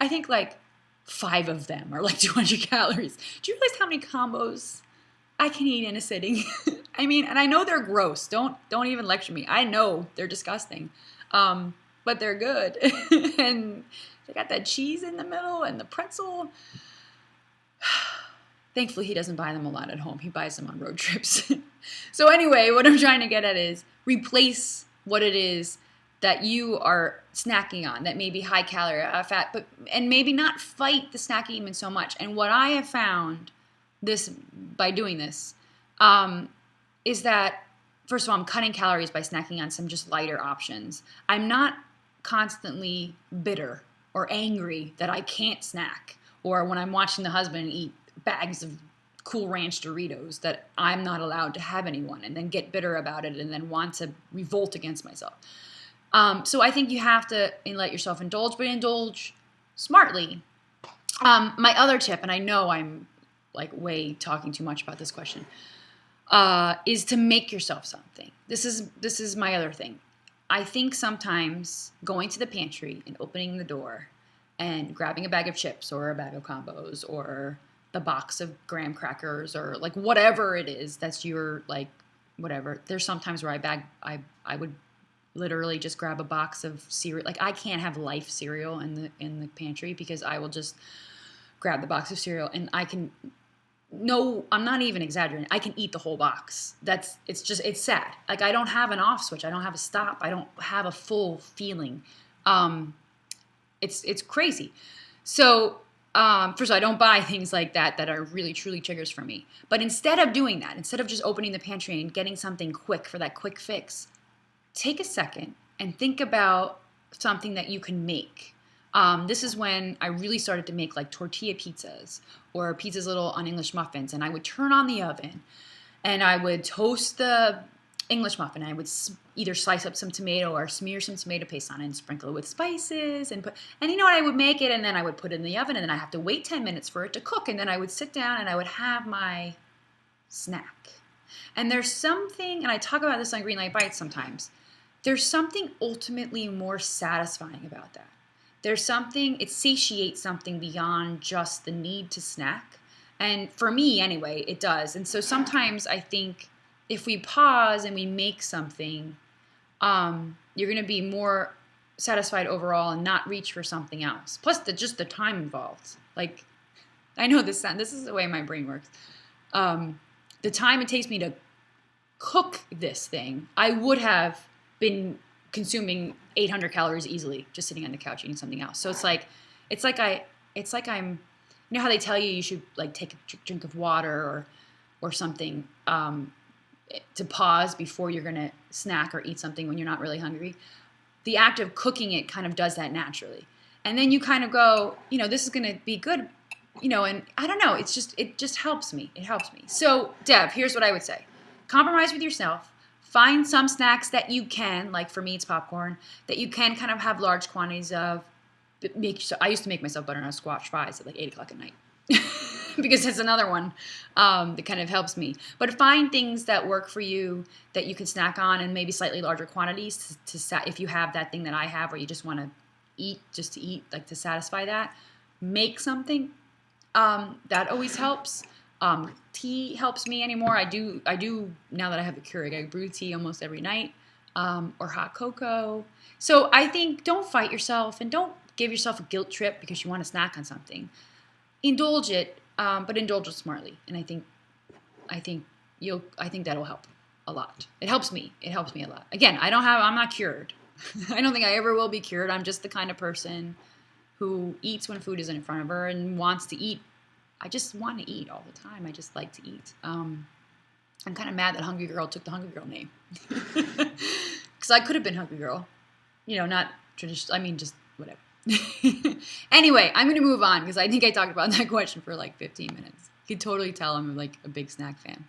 I think like 5 of them are like 200 calories. Do you realize how many combos I can eat in a sitting? I mean, and I know they're gross. Don't even lecture me. I know they're disgusting, but they're good. And they got that cheese in the middle and the pretzel. Thankfully, he doesn't buy them a lot at home. He buys them on road trips. So anyway, what I'm trying to get at is replace what it is that you are snacking on that may be high calorie, fat, and maybe not fight the snacking even so much. And what I have found by doing this is that, first of all, I'm cutting calories by snacking on some just lighter options. I'm not constantly bitter or angry that I can't snack, or when I'm watching the husband eat bags of Cool Ranch Doritos that I'm not allowed to have anyone, and then get bitter about it and then want to revolt against myself. So I think you have to let yourself indulge, but indulge smartly. My other tip, and I know I'm like way talking too much about this question, is to make yourself something. This is my other thing. I think sometimes going to the pantry and opening the door and grabbing a bag of chips or a bag of combos or the box of graham crackers or like whatever it is that's your like whatever. There's sometimes where I would literally just grab a box of cereal. Like I can't have Life cereal in the pantry because I will just grab the box of cereal and no, I'm not even exaggerating. I can eat the whole box. It's sad. Like I don't have an off switch. I don't have a stop. I don't have a full feeling. It's crazy. So, first of all, I don't buy things like that are really truly triggers for me. But instead of doing that, instead of just opening the pantry and getting something quick for that quick fix, take a second and think about something that you can make. This is when I really started to make like tortilla pizzas or pizzas little on English muffins. And I would turn on the oven and I would toast the English muffin. I would either slice up some tomato or smear some tomato paste on it and sprinkle it with spices and you know what, I would make it and then I would put it in the oven and then I have to wait 10 minutes for it to cook. And then I would sit down and I would have my snack. And there's something, and I talk about this on Greenlight Bites sometimes, there's something ultimately more satisfying about that. There's something, it satiates something beyond just the need to snack. And for me, anyway, it does. And so sometimes I think if we pause and we make something, you're going to be more satisfied overall and not reach for something else. Plus, just the time involved. Like, I know this is the way my brain works. The time it takes me to cook this thing, I would have been consuming 800 calories easily just sitting on the couch eating something else. So it's like I'm, you know how they tell you should like take a drink of water or something to pause before you're going to snack or eat something when you're not really hungry. The act of cooking it kind of does that naturally. And then you kind of go, this is going to be good, and I don't know. It just helps me. It helps me. So Deb, here's what I would say. Compromise with yourself. Find some snacks that you can, like for me it's popcorn, that you can kind of have large quantities of. I used to make myself butternut squash fries at like 8 o'clock at night because it's another one that kind of helps me. But find things that work for you that you can snack on and maybe slightly larger quantities if you have that thing that I have or you just want to eat just to eat, like to satisfy that. Make something. That always helps. Tea helps me anymore. I do now that I have the Keurig. I brew tea almost every night, or hot cocoa. So I think don't fight yourself and don't give yourself a guilt trip because you want to snack on something. Indulge it, but indulge it smartly. And I think that'll help a lot. It helps me. It helps me a lot. Again, I'm not cured. I don't think I ever will be cured. I'm just the kind of person who eats when food isn't in front of her and wants to eat. I just want to eat all the time. I just like to eat. I'm kind of mad that Hungry Girl took the Hungry Girl name. Because I could have been Hungry Girl. Not traditional. I mean, just whatever. Anyway, I'm going to move on because I think I talked about that question for like 15 minutes. You can totally tell I'm like a big snack fan.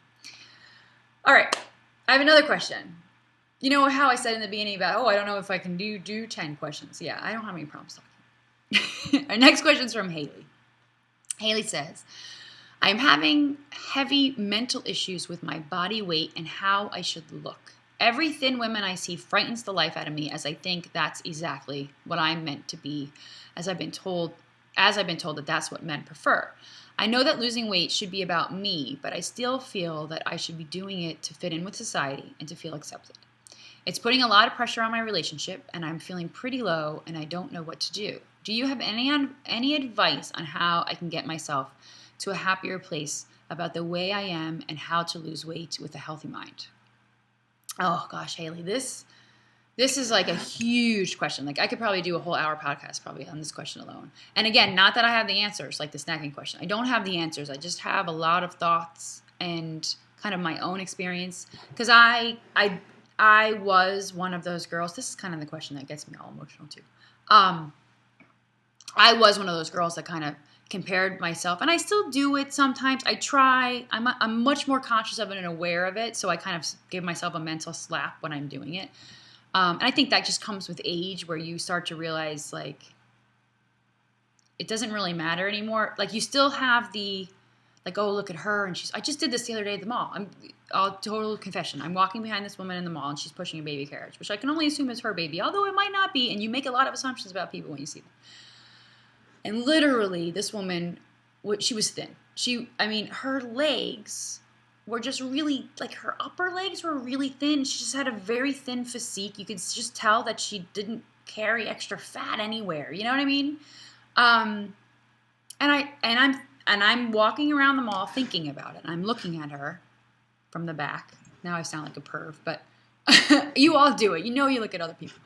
All right. I have another question. You know how I said in the beginning about, I don't know if I can do 10 questions. Yeah, I don't have any problems talking. Our next question is from Haley. Haley says, I'm having heavy mental issues with my body weight and how I should look. Every thin woman I see frightens the life out of me as I think that's exactly what I'm meant to be, as I've been told that that's what men prefer. I know that losing weight should be about me, but I still feel that I should be doing it to fit in with society and to feel accepted. It's putting a lot of pressure on my relationship, and I'm feeling pretty low, and I don't know what to do. Do you have any advice on how I can get myself to a happier place about the way I am and how to lose weight with a healthy mind? Oh gosh, Haley, this is like a huge question. Like I could probably do a whole hour podcast probably on this question alone. And again, not that I have the answers, like the snacking question. I don't have the answers. I just have a lot of thoughts and kind of my own experience because I was one of those girls. This is kind of the question that gets me all emotional too. I was one of those girls that kind of compared myself, and I still do it sometimes. I try. I'm much more conscious of it and aware of it, so I kind of give myself a mental slap when I'm doing it. And I think that just comes with age, where you start to realize, like, it doesn't really matter anymore. Like, you still have the, like, oh, look at her, and I just did this the other day at the mall. Total confession. I'm walking behind this woman in the mall, and she's pushing a baby carriage, which I can only assume is her baby, although it might not be, and you make a lot of assumptions about people when you see them. And literally, this woman, she was thin. Her legs were just really, like, her upper legs were really thin. She just had a very thin physique. You could just tell that she didn't carry extra fat anywhere. You know what I mean? And I'm walking around the mall thinking about it. I'm looking at her from the back. Now I sound like a perv, but you all do it. You know, you look at other people.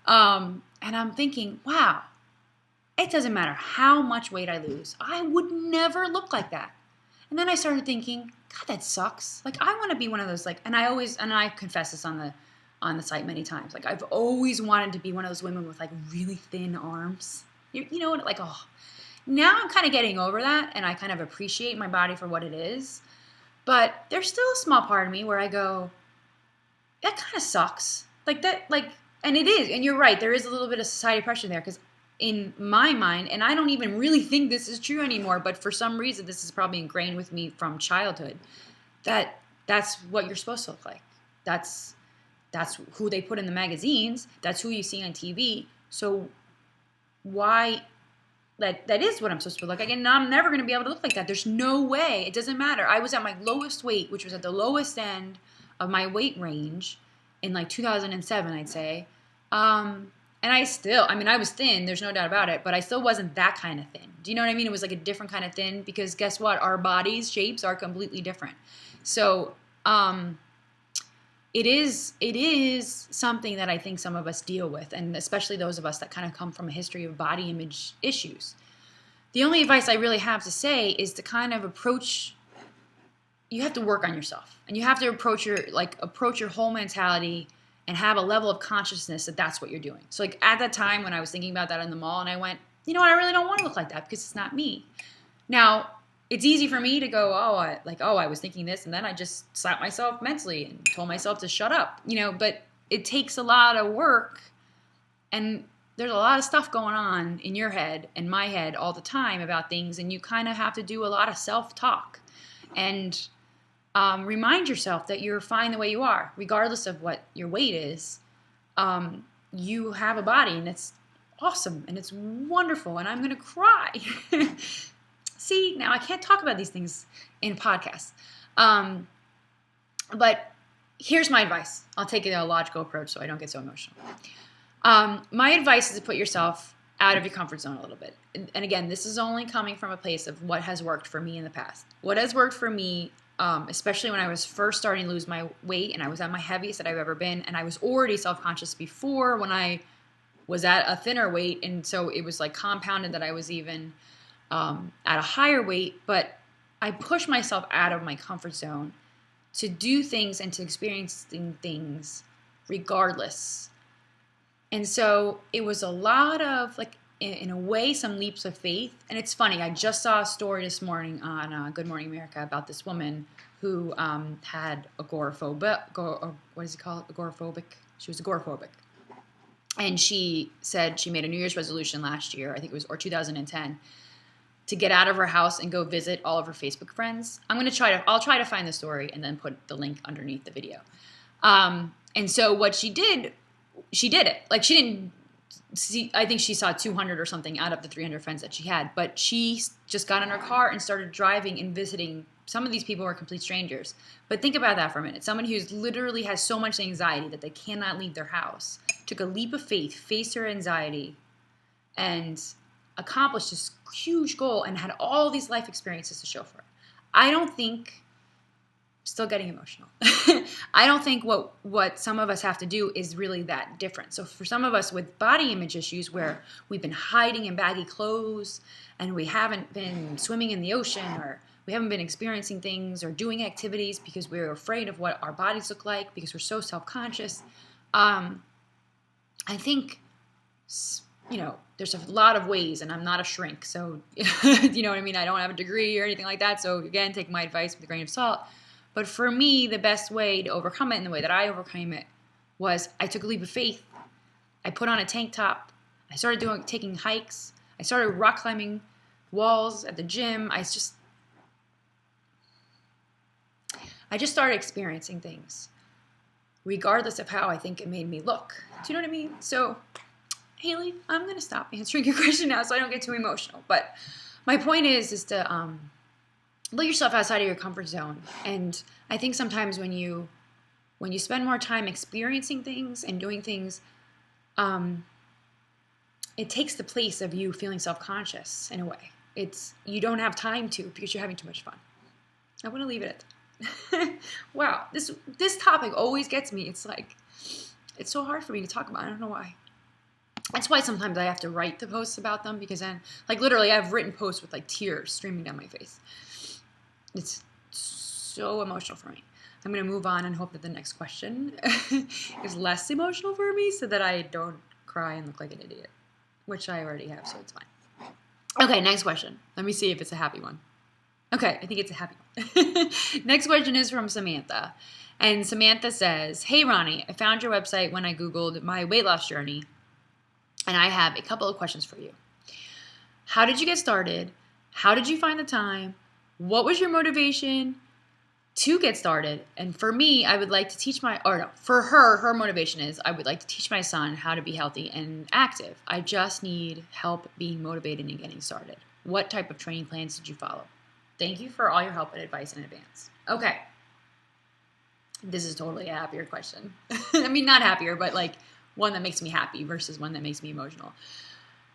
And I'm thinking, wow. It doesn't matter how much weight I lose. I would never look like that. And then I started thinking, God, that sucks. Like, I want to be one of those, like, and I confess this on the site many times. Like, I've always wanted to be one of those women with, like, really thin arms. You know what? Like, oh. Now I'm kind of getting over that, and I kind of appreciate my body for what it is. But there's still a small part of me where I go, that kind of sucks. Like, that, like, and it is. And you're right. There is a little bit of society pressure there, because in my mind, and I don't even really think this is true anymore, but for some reason this is probably ingrained with me from childhood, that's what you're supposed to look like. That's who they put in the magazines. That's who you see on TV. So why that is what I'm supposed to look like, and I'm never going to be able to look like that. There's no way. It doesn't matter. I was at my lowest weight, which was at the lowest end of my weight range in like 2007, I'd say. And I was thin, there's no doubt about it, but I still wasn't that kind of thin. Do you know what I mean? It was like a different kind of thin, because guess what? Our bodies' shapes are completely different. So it is something that I think some of us deal with, and especially those of us that kind of come from a history of body image issues. The only advice I really have to say is to kind of you have to work on yourself, and you have to approach your whole mentality and have a level of consciousness that that's what you're doing. So, like, at that time when I was thinking about that in the mall, and I went, you know what, I really don't want to look like that because it's not me. Now, it's easy for me to go, I was thinking this, and then I just slapped myself mentally and told myself to shut up, but it takes a lot of work, and there's a lot of stuff going on in your head and my head all the time about things, and you kind of have to do a lot of self-talk. And remind yourself that you're fine the way you are, regardless of what your weight is. You have a body, and it's awesome, and it's wonderful, and I'm going to cry. See, now I can't talk about these things in podcasts. But here's my advice. I'll take a logical approach so I don't get so emotional. My advice is to put yourself out of your comfort zone a little bit. And again, this is only coming from a place of what has worked for me in the past. What has worked for me, especially when I was first starting to lose my weight and I was at my heaviest that I've ever been, and I was already self-conscious before when I was at a thinner weight, and so it was like compounded that I was even at a higher weight, but I pushed myself out of my comfort zone to do things and to experiencing things regardless. And so it was a lot of, like, in a way, some leaps of faith. And it's funny, I just saw a story this morning on Good Morning America about this woman who had agoraphobic. What is it called? Agoraphobic. She was agoraphobic. And she said she made a New Year's resolution last year, I think it was, or 2010, to get out of her house and go visit all of her Facebook friends. I'll try to find the story and then put the link underneath the video. And so what she did it. Like, she didn't see, I think she saw 200 or something out of the 300 friends that she had, but she just got in her car and started driving and visiting. Some of these people were complete strangers. But think about that for a minute. Someone who's literally has so much anxiety that they cannot leave their house took a leap of faith, faced her anxiety, and accomplished this huge goal and had all these life experiences to show for it. I don't think, still getting emotional, I don't think what some of us have to do is really that different. So for some of us with body image issues where we've been hiding in baggy clothes and we haven't been swimming in the ocean, or we haven't been experiencing things or doing activities because we're afraid of what our bodies look like because we're so self-conscious, I think, there's a lot of ways, and I'm not a shrink. So, you know what I mean? I don't have a degree or anything like that. So again, take my advice with a grain of salt. But for me, the best way to overcome it and the way that I overcame it was I took a leap of faith. I put on a tank top. I started taking hikes. I started rock climbing walls at the gym. I just started experiencing things, regardless of how I think it made me look. Do you know what I mean? So, Haley, I'm going to stop answering your question now so I don't get too emotional. But my point is to let yourself outside of your comfort zone. And I think sometimes when you spend more time experiencing things and doing things, it takes the place of you feeling self-conscious in a way. You don't have time to because you're having too much fun. I want to leave it at that. Wow, this topic always gets me. It's like, it's so hard for me to talk about. I don't know why. That's why sometimes I have to write the posts about them, because then, like, literally I've written posts with like tears streaming down my face. It's so emotional for me. I'm going to move on and hope that the next question is less emotional for me so that I don't cry and look like an idiot, which I already have, so it's fine. Okay, next question. Let me see if it's a happy one. Okay, I think it's a happy one. Next question is from Samantha. And Samantha says, "Hey, Ronnie, I found your website when I Googled my weight loss journey, and I have a couple of questions for you. How did you get started? How did you find the time? What was your motivation to get started? And for me, I would like to teach for her motivation is I would like to teach my son how to be healthy and active. I just need help being motivated and getting started. What type of training plans did you follow? Thank you for all your help and advice in advance." Okay. This is totally a happier question. I mean, not happier, but like one that makes me happy versus one that makes me emotional.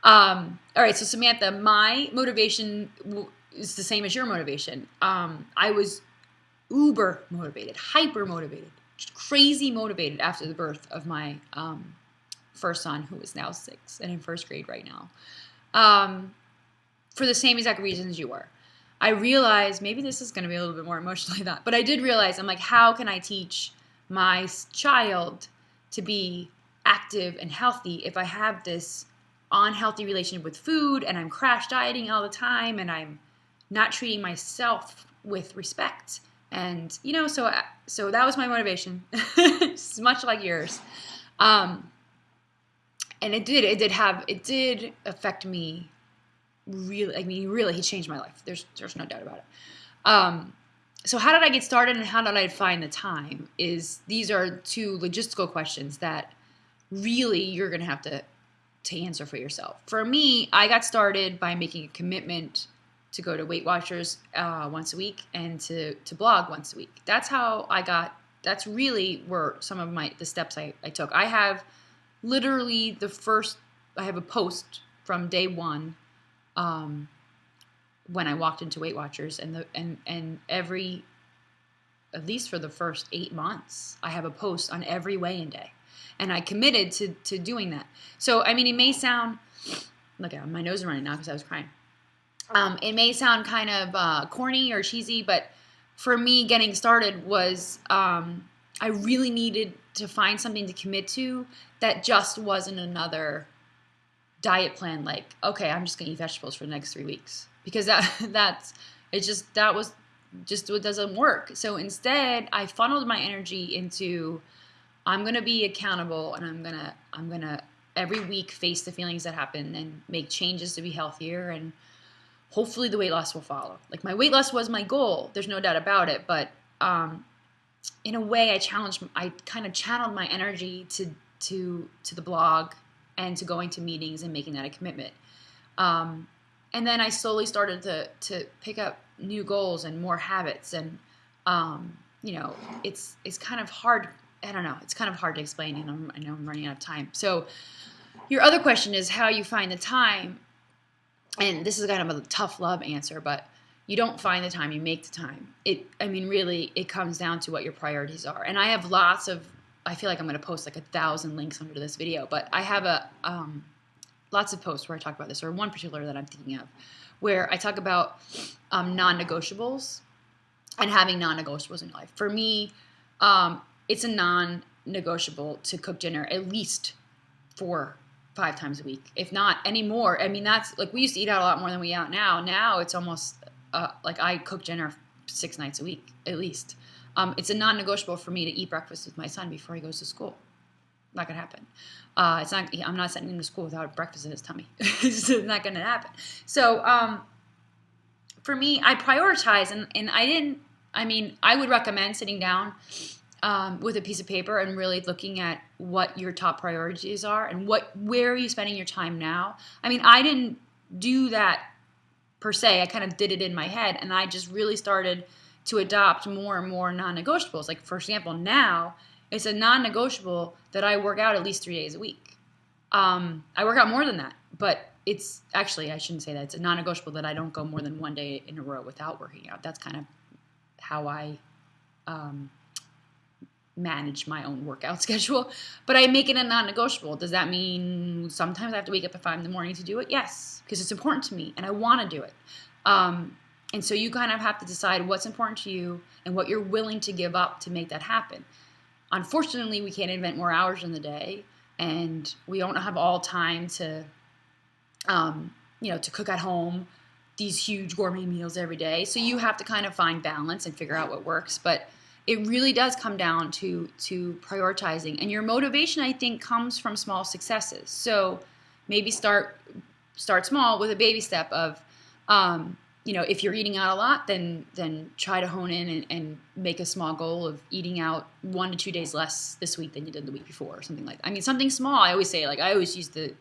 All right. So Samantha, my motivation is the same as your motivation. I was uber motivated, hyper motivated, crazy motivated after the birth of my first son, who is now 6 and in first grade right now, for the same exact reasons you were. I realized, maybe this is going to be a little bit more emotional than that, but I did realize, I'm like, how can I teach my child to be active and healthy if I have this unhealthy relationship with food, and I'm crash dieting all the time, and I'm not treating myself with respect? And, you know, so that was my motivation. It's much like yours. And it did affect me. Really, I mean, really, he changed my life. There's no doubt about it. So how did I get started and how did I find the time? These are two logistical questions that really you're going to have to answer for yourself. For me, I got started by making a commitment to go to Weight Watchers once a week and to blog once a week. That's really were some of the steps I took. I have literally I have a post from day one when I walked into Weight Watchers, and every, at least for the first 8 months, I have a post on every weigh-in day, and I committed to doing that. So I mean, it may sound, look, my nose is running now because I was crying. It may sound kind of corny or cheesy, but for me, getting started was I really needed to find something to commit to that just wasn't another diet plan, like, okay, I'm just gonna eat vegetables for the next 3 weeks, because that was just what doesn't work. So instead, I funneled my energy into, I'm gonna be accountable, and I'm gonna every week face the feelings that happen and make changes to be healthier, and hopefully the weight loss will follow. Like, my weight loss was my goal, there's no doubt about it, but in a way, I kind of channeled my energy to the blog and to going to meetings and making that a commitment. And then I slowly started to pick up new goals and more habits. And, you know, it's kind of hard. I don't know. It's kind of hard to explain. And I know I'm running out of time. So your other question is how you find the time. And this is kind of a tough love answer, but you don't find the time, you make the time. Really, it comes down to what your priorities are. And I have I feel like I'm going to post like 1,000 links under this video, but I have lots of posts where I talk about this, or one particular that I'm thinking of, where I talk about non-negotiables and having non-negotiables in your life. For me, it's a non-negotiable to cook dinner at least 4 5 times a week, if not any more. I mean, that's like, we used to eat out a lot more than we eat out now. Now it's almost like I cook dinner 6 nights a week at least. It's a non-negotiable for me to eat breakfast with my son before he goes to school. Not gonna happen. It's not. I'm not sending him to school without breakfast in his tummy. It's not gonna happen. So for me, I prioritize, and I didn't. I mean, I would recommend sitting down with a piece of paper and really looking at what your top priorities are and where are you spending your time now. I mean, I didn't do that per se. I kind of did it in my head, and I just really started to adopt more and more non-negotiables. Like, for example, now it's a non-negotiable that I work out at least 3 days a week. I work out more than that, but it's actually, I shouldn't say that. It's a non-negotiable that I don't go more than 1 day in a row without working out. That's kind of how I manage my own workout schedule. But I make it a non-negotiable. Does that mean sometimes I have to wake up at 5 in the morning to do it? Yes, because it's important to me and I want to do it. And so you kind of have to decide what's important to you and what you're willing to give up to make that happen. Unfortunately, we can't invent more hours in the day, and we don't have all time to, to cook at home these huge gourmet meals every day. So you have to kind of find balance and figure out what works. But it really does come down to prioritizing, and your motivation, I think, comes from small successes. So maybe start small with a baby step of, if you're eating out a lot, then try to hone in and make a small goal of eating out 1 to 2 days less this week than you did the week before, or something like that. I mean, something small. I always say, I always use the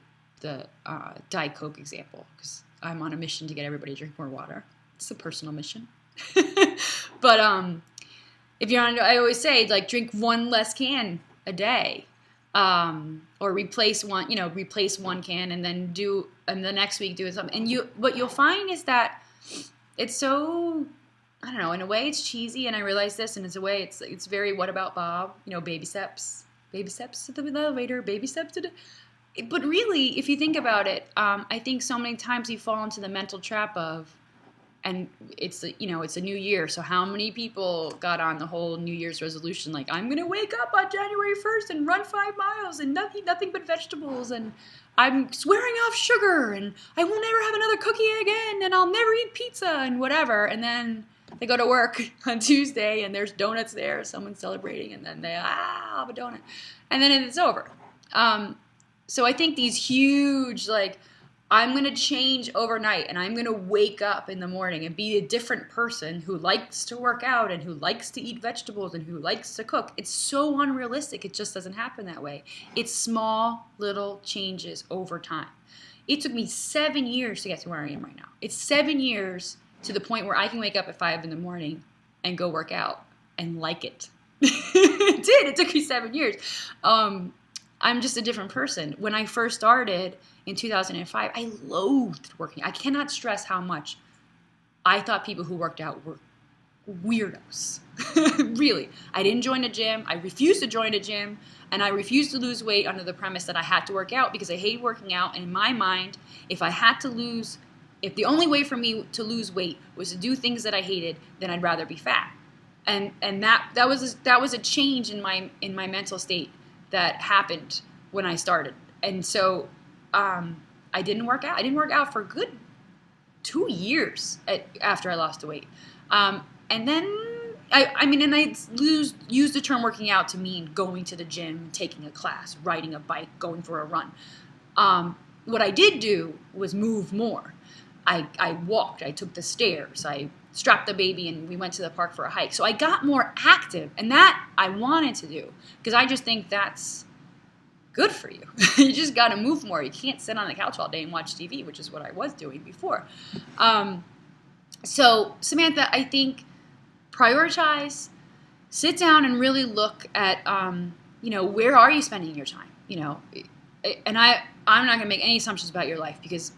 Diet Coke example because I'm on a mission to get everybody to drink more water. It's a personal mission. But if you're on, I always say, drink 1 less can a day, or replace one can and then the next week do something. And what you'll find is that it's so, I don't know, in a way it's cheesy, and I realize this, and in a way it's very What About Bob, baby steps to the elevator, baby steps to the, but really, if you think about it, I think so many times you fall into the mental trap of, and it's a new year, so how many people got on the whole New Year's resolution, like, I'm gonna wake up on January 1st and run 5 miles and nothing but vegetables, and I'm swearing off sugar, and I will never have another cookie again, and I'll never eat pizza, and whatever. And then they go to work on Tuesday, and there's donuts there, someone's celebrating, and then I'll have a donut. And then it's over. So I think these huge, I'm going to change overnight, and I'm going to wake up in the morning and be a different person who likes to work out and who likes to eat vegetables and who likes to cook. It's so unrealistic. It just doesn't happen that way. It's small, little changes over time. It took me 7 years to get to where I am right now. It's 7 years to the point where I can wake up at 5 in the morning and go work out and like it. It did. It took me 7 years. I'm just a different person. When I first started in 2005, I loathed working. I cannot stress how much I thought people who worked out were weirdos. Really. I didn't join a gym. I refused to join a gym. And I refused to lose weight under the premise that I had to work out because I hated working out. And in my mind, if the only way for me to lose weight was to do things that I hated, then I'd rather be fat. And that was a change in my mental state that happened when I started. And so I didn't work out. I didn't work out for a good 2 years after I lost the weight. And then I use the term working out to mean going to the gym, taking a class, riding a bike, going for a run. What I did do was move more. I walked, I took the stairs, I strapped the baby, and we went to the park for a hike. So I got more active, and that I wanted to do because I just think that's good for you. You just got to move more. You can't sit on the couch all day and watch TV, which is what I was doing before. So Samantha, I think prioritize, sit down and really look at, where are you spending your time? And I'm not going to make any assumptions about your life because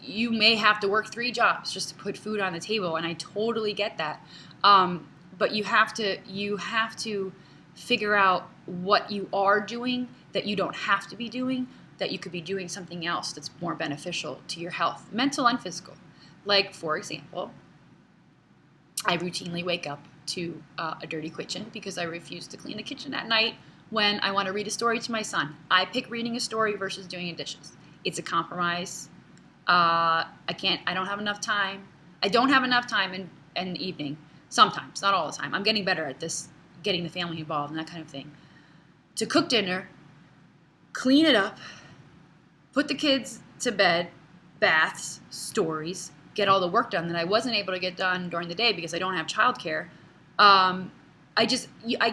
you may have to work 3 jobs just to put food on the table, and I totally get that. But you have to figure out what you are doing that you don't have to be doing, that you could be doing something else that's more beneficial to your health, mental and physical. Like, for example, I routinely wake up to a dirty kitchen because I refuse to clean the kitchen at night when I want to read a story to my son. I pick reading a story versus doing dishes. It's a compromise. I don't have enough time. I don't have enough time in the evening. Sometimes, not all the time. I'm getting better at this, getting the family involved and that kind of thing. To cook dinner, clean it up, put the kids to bed, baths, stories, get all the work done that I wasn't able to get done during the day because I don't have childcare. I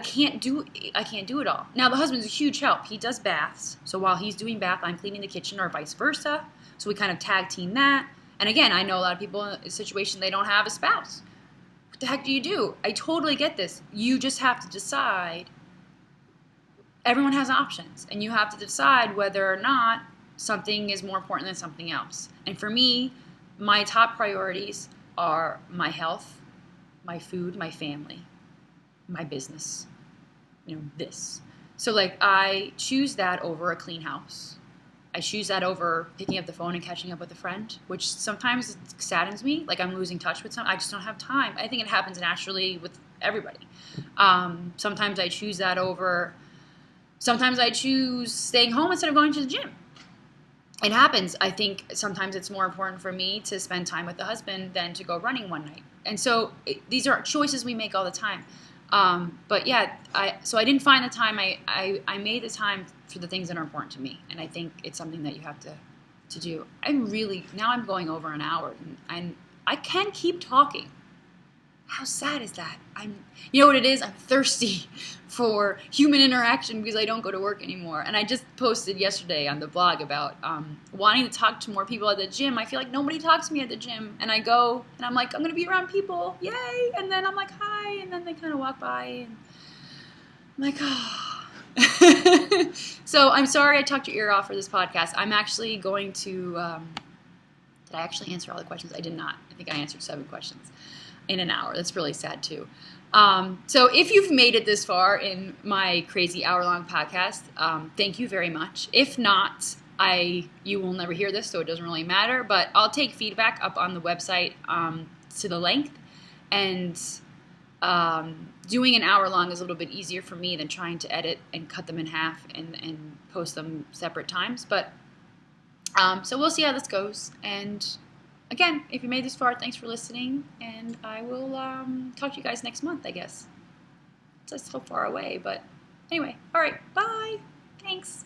can't do it all. Now the husband's a huge help. He does baths, so while he's doing bath, I'm cleaning the kitchen, or vice versa. So we kind of tag team that. And again, I know a lot of people in a situation they don't have a spouse. What the heck do you do? I totally get this. You just have to decide. Everyone has options, and you have to decide whether or not something is more important than something else. And for me, my top priorities are my health, my food, my family, my business, this. So like I choose that over a clean house. I choose that over picking up the phone and catching up with a friend, which sometimes saddens me. Like I'm losing touch with I just don't have time. I think it happens naturally with everybody. Sometimes I choose that over, sometimes I choose staying home instead of going to the gym. It happens. I think sometimes it's more important for me to spend time with the husband than to go running one night. And so these are choices we make all the time. But yeah, I didn't find the time. I made the time for the things that are important to me. And I think it's something that you have to do. Now I'm going over an hour and I can keep talking. How sad is that? You know what it is? I'm thirsty for human interaction because I don't go to work anymore. And I just posted yesterday on the blog about wanting to talk to more people at the gym. I feel like nobody talks to me at the gym. And I go and I'm like, I'm going to be around people. Yay. And then I'm like, hi. And then they kind of walk by and I'm like, oh. So I'm sorry I talked your ear off for this podcast. I'm actually going to, did I actually answer all the questions? I did not. I think I answered 7 questions in an hour. That's really sad too. So if you've made it this far in my crazy hour-long podcast, thank you very much. If not, you will never hear this, so it doesn't really matter. But I'll take feedback up on the website to the length. And doing an hour long is a little bit easier for me than trying to edit and cut them in half and post them separate times. But so we'll see how this goes. And again, if you made this far, thanks for listening, and I will talk to you guys next month, I guess. It's so far away, but anyway. All right, bye. Thanks.